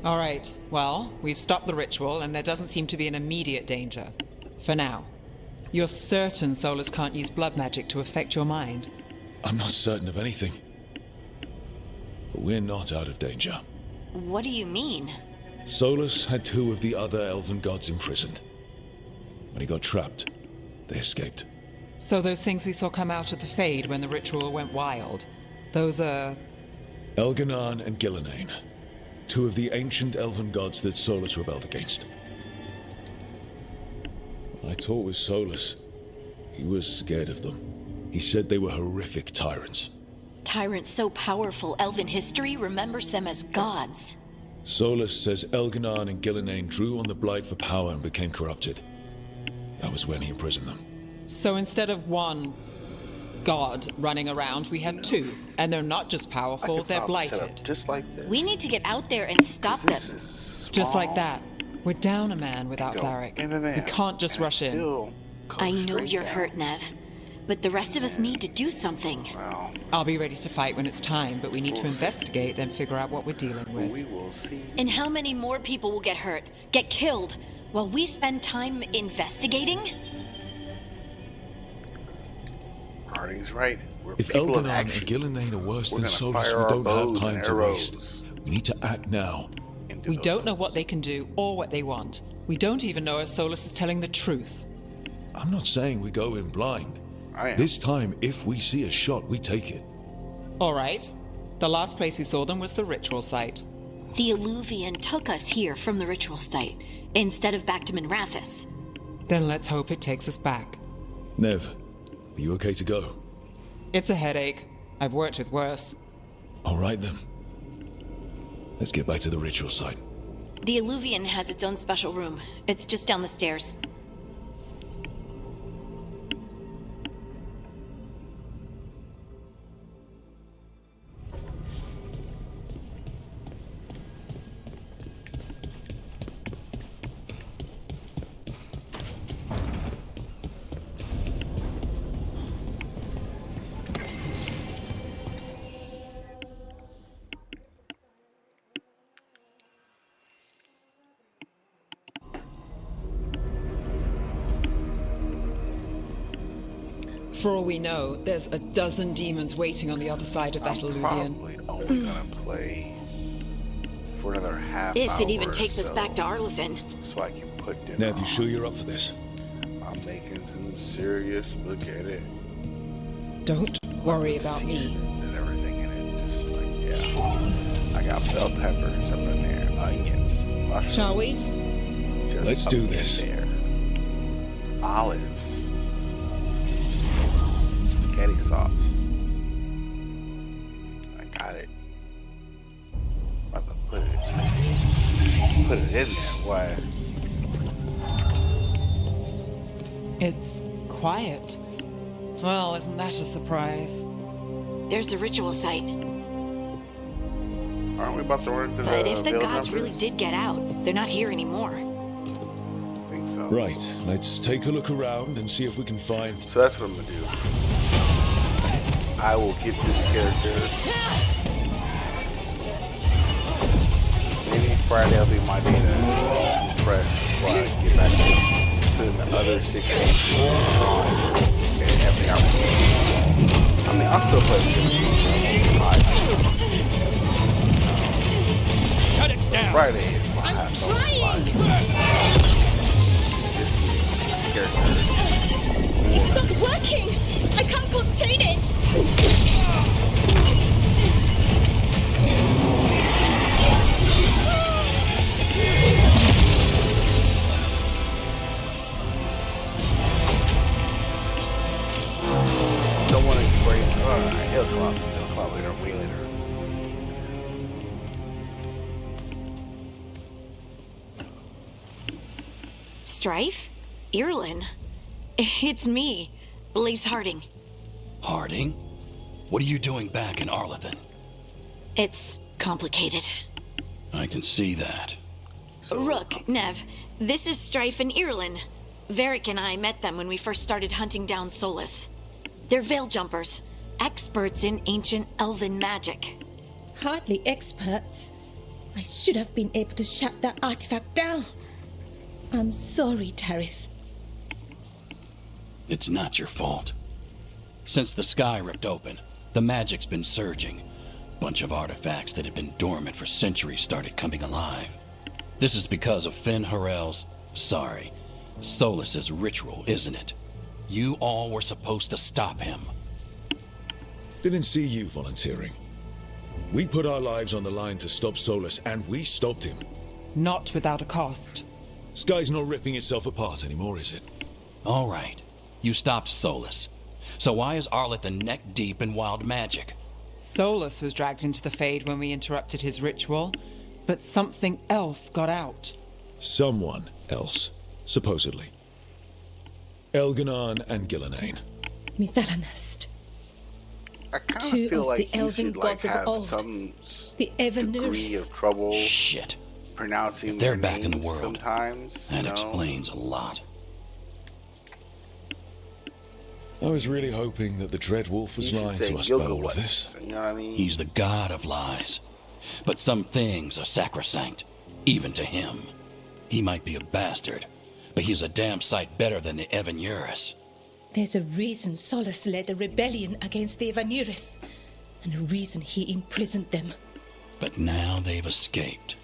All right, well, we've stopped the ritual and there doesn't seem to be an immediate danger. For now. You're certain Solus can't use blood magic to affect your mind? I'm not certain of anything. But we're not out of danger. What do you mean? Solus had 2 of the other elven gods imprisoned. When he got trapped, they escaped. So those things we saw come out of the Fade when the ritual went wild, those are... Elganan and Gillenane. 2 of the ancient elven gods that Solus rebelled against. When I talked with Solus, he was scared of them. He said they were horrific tyrants. Tyrants so powerful, elven history remembers them as gods. Solus says Elganan and Gillenane drew on the Blight for power and became corrupted. That was when he imprisoned them. So instead of 1 god running around, we have 2. And they're not just powerful, they're blighted. Just like this. We need to get out there and stop them. Just like that. We're down a man without Varric. We can't just rush in. I know you're hurt, Nev. But the rest of us need to do something. I'll be ready to fight when it's time, but we need to investigate, then figure out what we're dealing with. We will see. And how many more people will get hurt, get killed, while we spend time investigating? Harding's right. We're If people of Elganan and action. Gillenane are worse We're than gonna Solus, fire we our don't have bows time and to arrows waste. We need to act now. into We those- don't know what they can do or what they want. We don't even know if Solus is telling the truth. I'm not saying we go in blind. I am. This time, if we see a shot, we take it. All right. The last place we saw them was the ritual site. The Illuvian took us here from the ritual site, instead of back to Minrathous. Then let's hope it takes us back. Nev, are you okay to go? It's a headache. I've worked with worse. All right then. Let's get back to the ritual site. The Illuvian has its own special room. It's just down the stairs. For all we know, there's a dozen demons waiting on the other side of that I'm illusion. probably only gonna play for another half If hour it even or takes us so, back to Arlethan. so I can put dinner Nev, you on. sure you're up for this? I'm making some serious look at it. Don't worry about me. Seasoning and everything in it. Just like, yeah. I got bell peppers up in there, onions, mushrooms. Shall we? Just Let's up do in this. There. Olives. Spaghetti sauce. I got it. About to put it in there. Why? It's quiet. Well, isn't that a surprise? There's the ritual site. Aren't we about to run into But the if the Veilguard gods really numbers? did get out, they're not here anymore. I think so. Right, let's take a look around and see if we can find... So that's what I'm gonna do. I will get this character. Maybe Friday will be my day to impress before I get back to putting the other 16 on and every opportunity. I mean, I'll still play the game. Shut it down! Friday is my I'm trying! This character. It's not working! I can't contain it! Someone explain. He'll come up. He'll come up later. Way later. Strife? Irlin? It's me, Lace Harding. Harding? What are you doing back in Arlethan? It's complicated. I can see that. Rook, Nev, this is Strife and Irlin. Varric and I met them when we first started hunting down Solus. They're veil jumpers, experts in ancient elven magic. Hardly experts. I should have been able to shut that artifact down. I'm sorry, Tarith. It's not your fault. Since the sky ripped open, the magic's been surging. Bunch of artifacts that had been dormant for centuries started coming alive. This is because of Finn Harel's, Solus's ritual, isn't it? You all were supposed to stop him. Didn't see you volunteering. We put our lives on the line to stop Solus, and we stopped him. Not without a cost. Sky's not ripping itself apart anymore, is it? All right, you stopped Solus. So why is Arlethan neck deep in wild magic? Solus was dragged into the Fade when we interrupted his ritual, but something else got out. Someone else, supposedly. Elganon and Gillenane. Mithalanast. I kind Two of feel of like the you elven should like gods of have old. some The degree Evanurus. of trouble Shit. pronouncing If they're their back in the names world, sometimes. That you know? explains a lot. I was really hoping that the Dread Wolf was You should lying say to us about all of Gilgamesh, this. You know what I mean? He's the god of lies. But some things are sacrosanct, even to him. He might be a bastard, but he's a damn sight better than the Evanurus. There's a reason Solus led a rebellion against the Evanurus, and a reason he imprisoned them. But now they've escaped.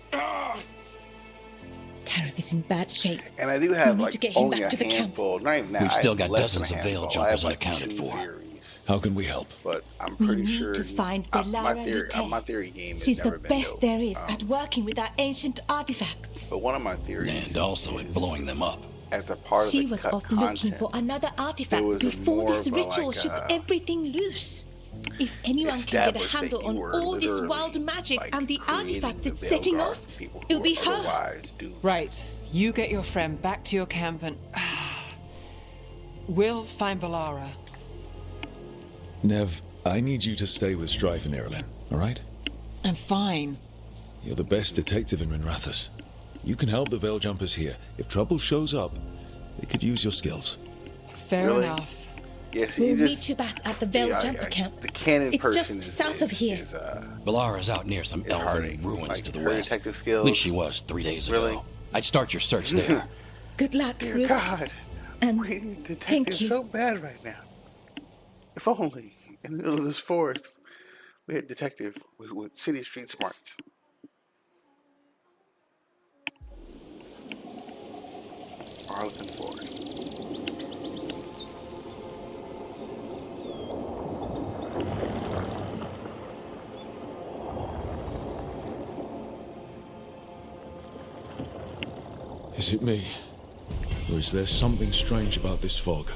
Tarith is in bad shape. And I do We have need like to get him only back a to the camp. handful. Not even that. We've I still have got less than dozens a of veil handful. I have jumpers like unaccounted 2 for. theories, How can we help? but I'm We pretty need sure to find my Belara theory, Lite. my theory game has She's never the been best dope. there is at working with our ancient artifacts. But one of my theories, And also at blowing them up. as a part She of the was cut off content, looking for another artifact was before more this of a, ritual like, shook everything loose. If anyone can get a established that handle you on were all this literally, wild magic like, and the creating artifacts the it's setting Veilguard off, people who it'll be were her. otherwise doomed. Right. You get your friend back to your camp and... we'll find Belara. Nev, I need you to stay with Strife and Irlin, all right? I'm fine. You're the best detective in Minrathous. You can help the Veil Jumpers here. If trouble shows up, they could use your skills. Fair Really? enough. Yes, We'll you meet just you back at the Veil yeah, Jumper camp. The canon It's person just is, south of here. Balara's out near some It's elven Harding. ruins Like, to the her west. detective At skills. least she was 3 days Really? ago. I'd start your search there. Good luck, Dear Rook. God, And we need thank detectives you. so bad right now. If only in the middle of this forest we had a detective with city street smarts. Arlington Forest. Is it me? Or is there something strange about this fog?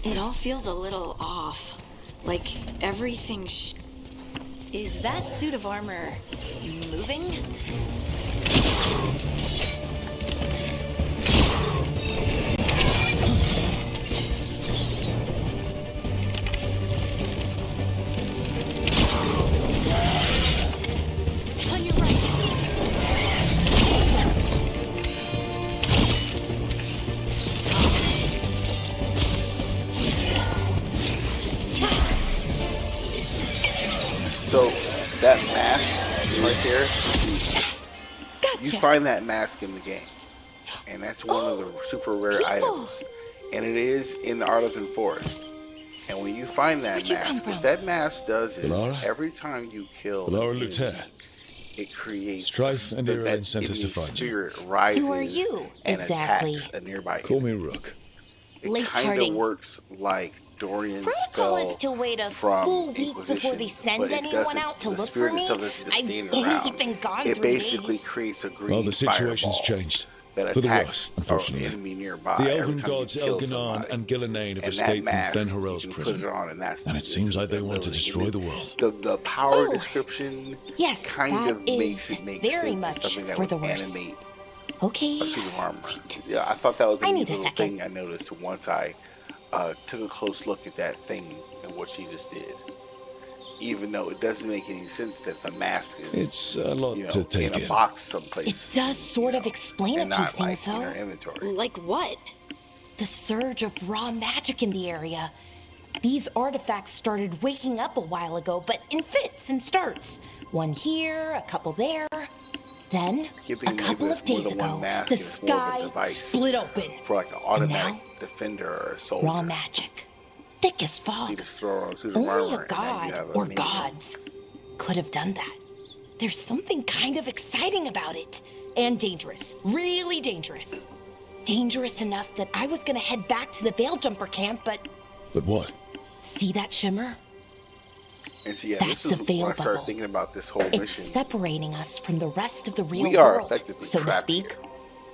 It all feels a little off. Like everything Is that suit of armor moving? On your right. So that mask right there, you find that mask in the game, and that's one of the super rare items, and it is in the Arlington Forest. And when you find that mask, what that mask does is every time you kill an enemy, it creates Strife and Ireland sent us to find spirit rises Who are you and exactly? attacks a nearby Call me enemy. Rook. It Lace kind of Harding. works like Dorian's Protocol spell is to wait a from full week Inquisition, before they send but it anyone doesn't- out to the look spirit for me. itself isn't just I've standing only around. been gone It 3 basically days. creates a green Well, the situation's fireball changed. that For the attacks worse, an unfortunately. enemy nearby. The every Elven time you gods kill Elganon somebody. and Gillenane have And escaped that from mask, Fen'Harel's you can prison. put it on, and that's And it seems like they want to destroy the world. The power Oh. description Yes, kind that of makes is it make very sense. much It's something that for would the worse. animate Okay. a suit of armor. Yeah, I thought that was a I neat need a little second. thing I noticed once I took a close look at that thing and what she just did. Even though it doesn't make any sense that the mask is, It's a lot to take in a in. box It someplace does sort of explain a and few not things, like in though. her inventory. Like what? The surge of raw magic in the area. These artifacts started waking up a while ago, but in fits and starts. One here, a couple there. Then, Keep a thinking couple maybe of that's more days than one ago, mask the and it's more of a sky device split open. for like an automatic defender or a soldier. Raw magic. Thick as So you fog. just throw on a suit of Only armor a and then you god have or an enemy. gods could have done that. There's something kind of exciting about it. And dangerous. Really dangerous. Dangerous enough that I was gonna head back to the Veil Jumper camp, but But what? see that shimmer? And so, yeah, That's this is a veil when I started bubble. thinking about this whole It's mission. separating us from the rest of the real We are world, effectively so to trapped speak. here.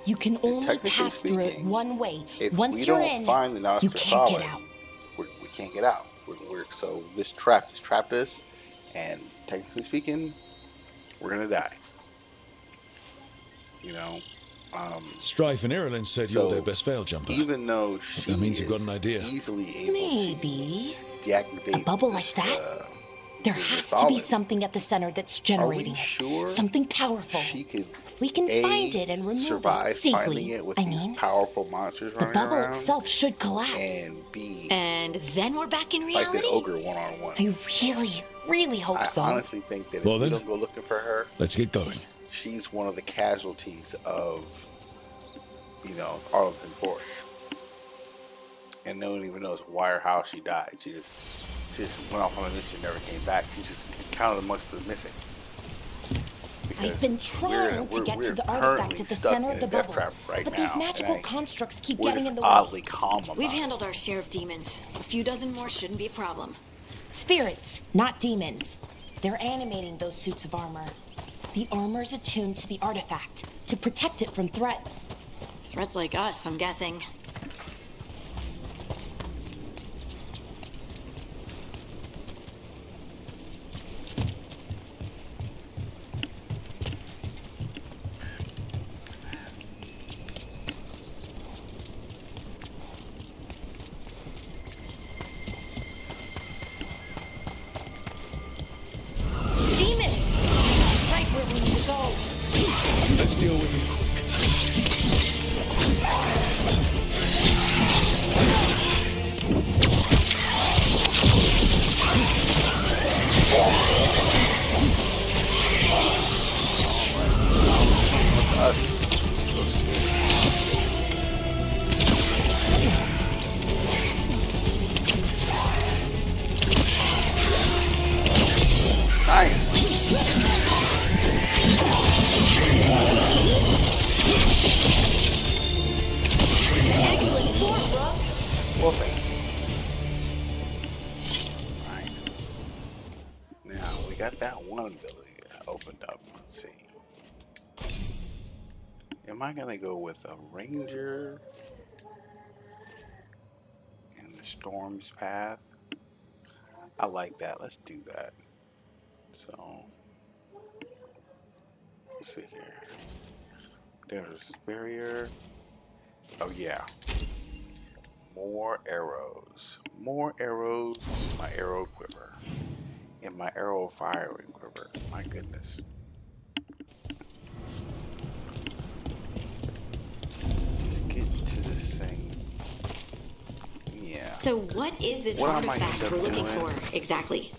You can only technically pass through it speaking, one way. If Once we you're don't in, find the knowledge you to can't follow get it, out. we can't get out. So this trap has trapped us, and technically speaking, we're gonna die. You know, Strife and Ireland said So, you're their best veil jumper. even though she That means you've got is an idea. easily able Maybe. to deactivate A bubble this, like that? There the has to be solid, something at the center that's Are generating we it. sure Something powerful. she could If we can A, find it and remove survive it safely, finding it with I these mean, powerful monsters the running bubble around, itself should collapse. and B, And then we're back in fight reality? that ogre one-on-one. I really, really hope I so. honestly think that if Well, we then, don't go looking for her, Let's get going. she's one of the casualties of, Arlington Forest. And no one even knows why or how she died. She just went off on a mission and never came back. She's just counted amongst the missing. I've been trying to get to the artifact at the center of the bubble, but these magical constructs keep we're getting just in the way. oddly calm about We've it. handled our share of demons. A few dozen more shouldn't be a problem. Spirits, not demons. They're animating those suits of armor. The armor's attuned to the artifact to protect it from threats. Threats like us, I'm guessing. Demons! Right where we need to go. Let's deal with them quick. Well, thank you. Alright. Now, we got that one ability opened up. Let's see. Am I going to go with a ranger in the storm's path? I like that. Let's do that. So, let's see here. There's barrier. Oh, yeah. More arrows. More arrows in my arrow quiver. In my arrow firing quiver. My goodness. Just get to this thing. Yeah. So what is this What I might artifact end we're up looking doing- for exactly?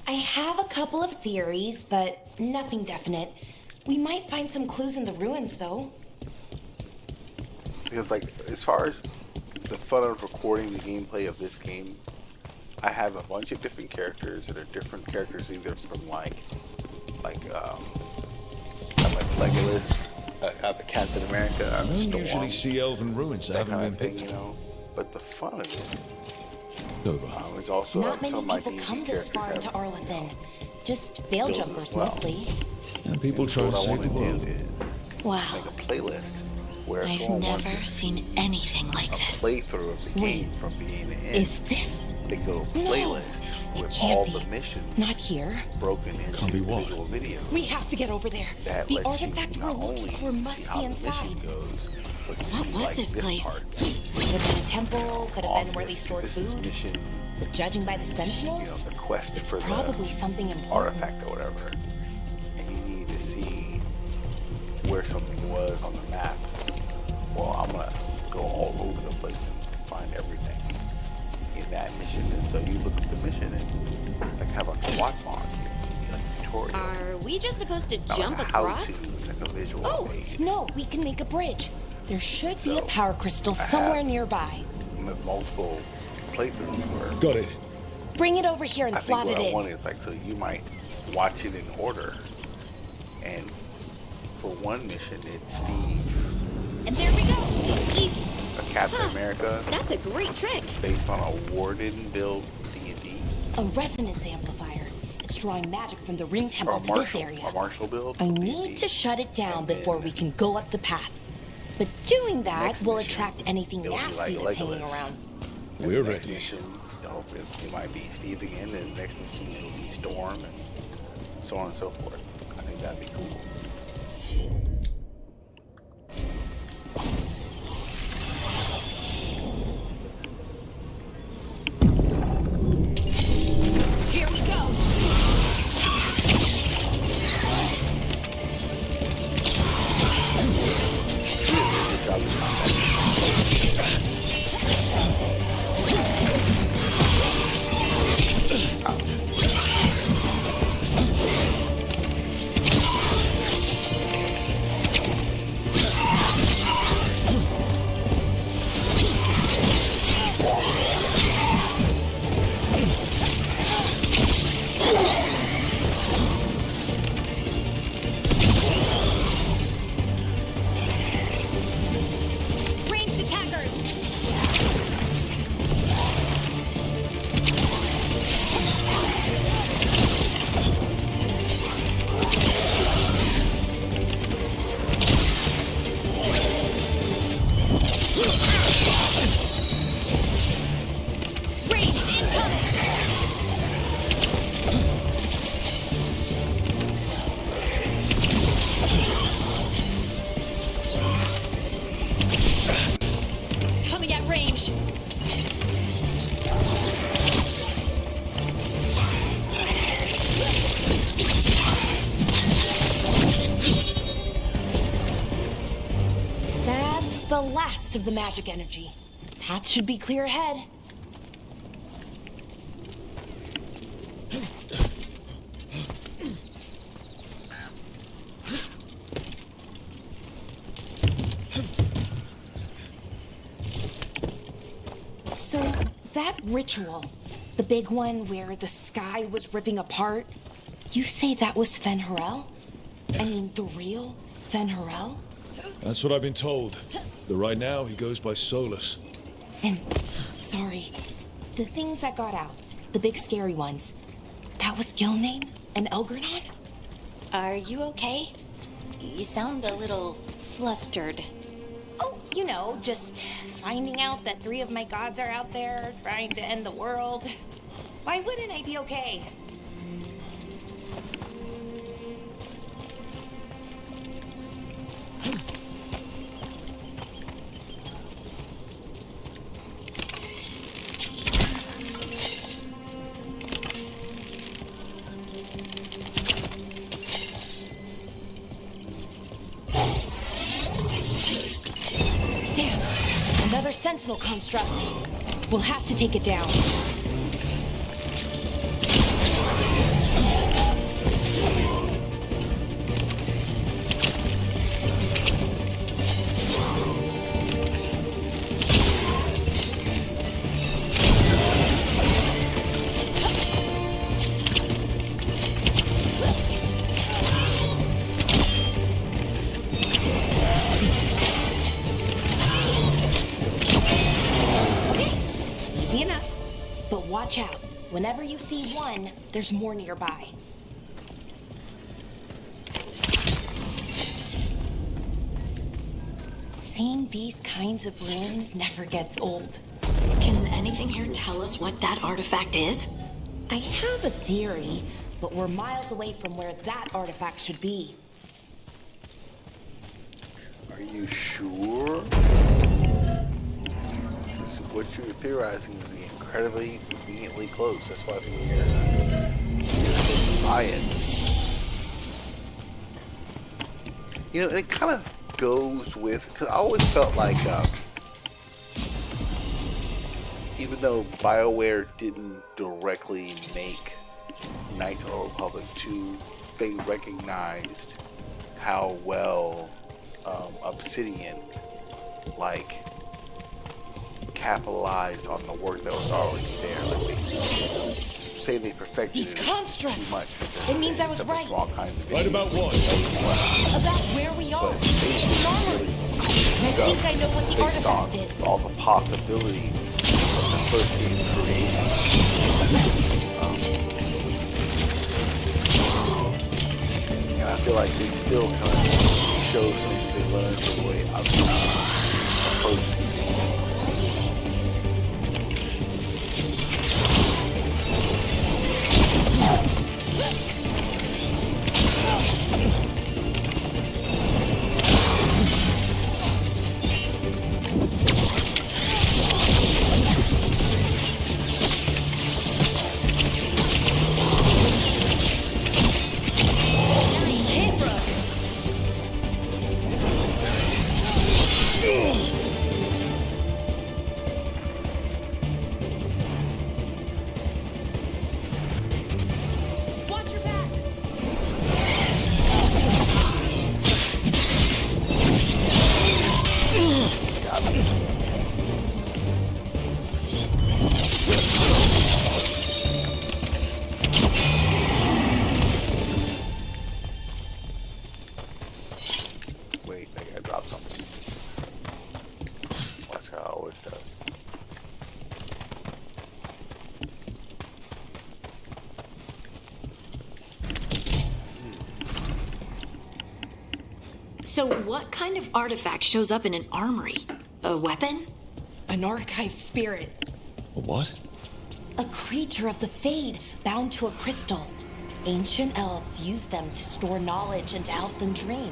I have a couple of theories, but nothing definite. We might find some clues in the ruins, though. Because, like, as far as the fun of recording the gameplay of this game, I have a bunch of different characters that are different characters, either from like Legolas, the Captain America, I don't Storm, usually see elven ruins that that haven't kind been of thing, picked. you know. But the fun of it, Over. it's also Not like many some of my people D&D come this far characters into have, Arlathan. Just veil build as jumpers, well. mostly. And people trying to what I save want the to world. do is Wow. make a playlist where if I've someone wants never to seen see anything like a this. playthrough of the game from beginning to end, Is this? they go to No, playlist it with can't all be. the missions Not here. broken into Can't be what? individual videos. We have to get over there. That The lets artifact you we're not only looking for see must how be the mission inside. goes, but What see, was like, this place? part. Could have been a temple, could have been where they stored This is food. mission, But judging by the you know, sentinels, the quest it's for probably the something important. artifact or whatever. And you need to see where something was on the map. Well, I'm gonna go all over the place and find everything in that mission. And so you look at the mission and like have like a watch on, like a tutorial. Are we just supposed to Not jump like a across? how-to, like a visual Oh, aid. no, we can make a bridge. There should be a So, power crystal I have- somewhere nearby. With multiple playthroughs where Got it. Bring it over here and I think slot what it I in. want is like, so you might watch it in order, and for one mission it's Steve, And there we go. Easy. a Captain Huh. America, That's a great trick. based on a Warden build D&D, A resonance amplifier. It's drawing magic from the ring or temple a to this Marshall, area. a Marshall build. I D&D. need to shut it down And before then we can go up the path. But doing that next will mission, attract anything it'll be nasty like that's hanging Legolas. around. And We're the next ready. mission, you know, it might be Steve again, and the next mission it'll be Storm, and so on and so forth. I think that'd be cool. Here we go. Good job with combat. Ranged attackers. Ranged incoming. Coming at range. That's the last of the magic energy. Path should be clear ahead. So, that ritual, the big one where the sky was ripping apart, you say that was Fen Harel? I mean, the real Fen Harel? That's what I've been told. But right now, he goes by Solus. And sorry. The things that got out, the big scary ones, that was Gilnane and Elgranon? Are you okay? You sound a little flustered. Oh, you know, just finding out that 3 of my gods are out there trying to end the world. Why wouldn't I be okay? Damn, another sentinel construct. We'll have to take it down. Easy enough. But watch out. Whenever you see one, there's more nearby. Seeing these kinds of ruins never gets old. Can anything here tell us what that artifact is? I have a theory, but we're miles away from where that artifact should be. Are you sure? What you're theorizing is incredibly conveniently close. That's why people here buy it. You know, it kind of goes with, because I always felt like, even though BioWare didn't directly make Knights of the Old Republic 2, they recognized how well Obsidian, like, capitalized on the work that was already there. Like, they say they perfected These it constructs. too much. It means I was right. Right about what? About where we are. But basically, Armory. I think I know what the based on artifact is. all the possibilities of the first game created. And I feel like they still kind of show something they learned the way I've approached the game. Watch your back. Wait, I gotta drop something. That's how it always does. So what kind of artifact shows up in an armory? A weapon? An archive spirit. A what? A creature of the Fade bound to a crystal. Ancient elves used them to store knowledge and to help them dream.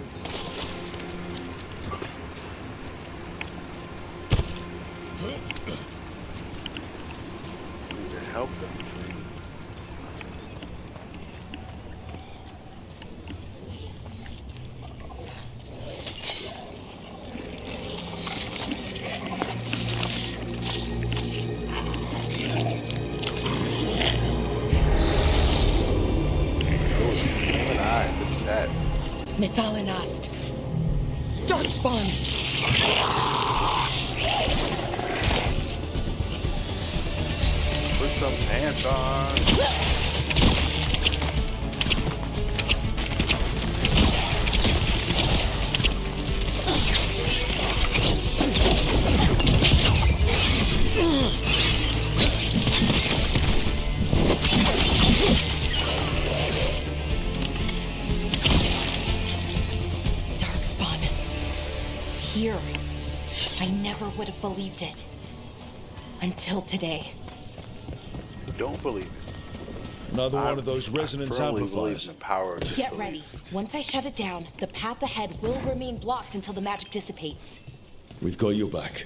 To help them dream. Human eyes, look at that. Methalinast. Darkspawn. Put some pants on. believed it. Until today. Don't believe it. Another one of those resonance I firmly believe amplifiers. in the power of disbelief. Get ready. Once I shut it down, the path ahead will remain blocked until the magic dissipates. We've got your back.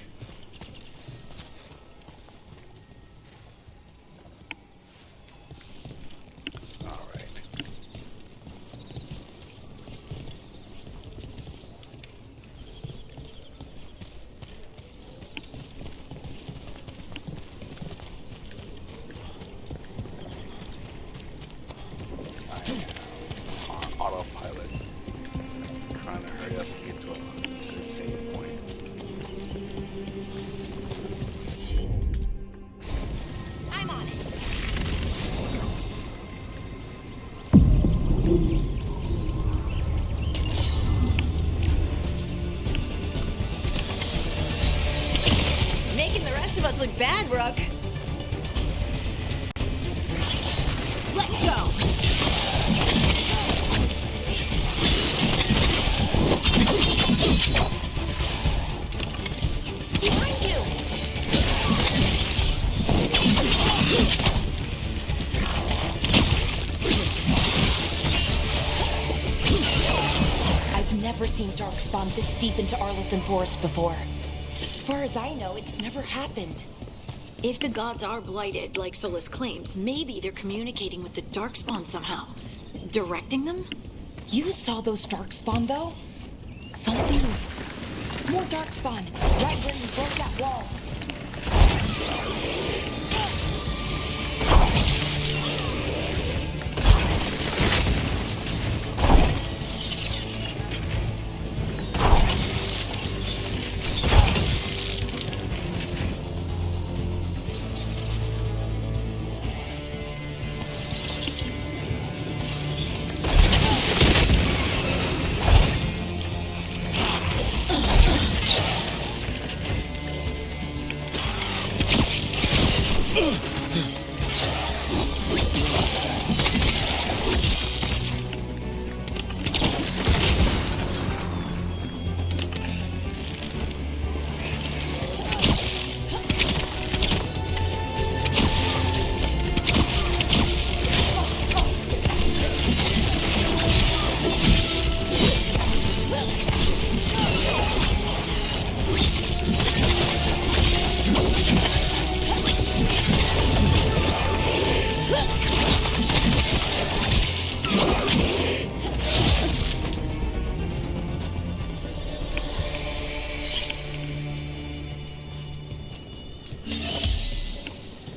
All right. On autopilot, trying to hurry up and get to a good save point. I'm on it. Making the rest of us look bad, Rook. Let's go. Behind you. I've never seen Darkspawn this deep into Arlington Forest before. As far as I know, it's never happened. If the gods are blighted, like Solus claims, maybe they're communicating with the Darkspawn somehow. Directing them? You saw those Darkspawn, though? Something was... More Darkspawn, right where you broke that wall.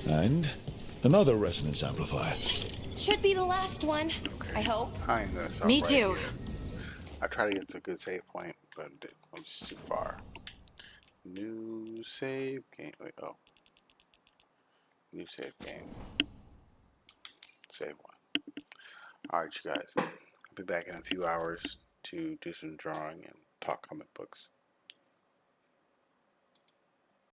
And another resonance amplifier. Should be the last one, I hope. I ain't gonna stop Me right too. here. I try to get to a good save point, but I'm just too far. New save game. Wait, oh. New save game. Save one. Alright, you guys. I'll be back in a few hours to do some drawing and talk comic books.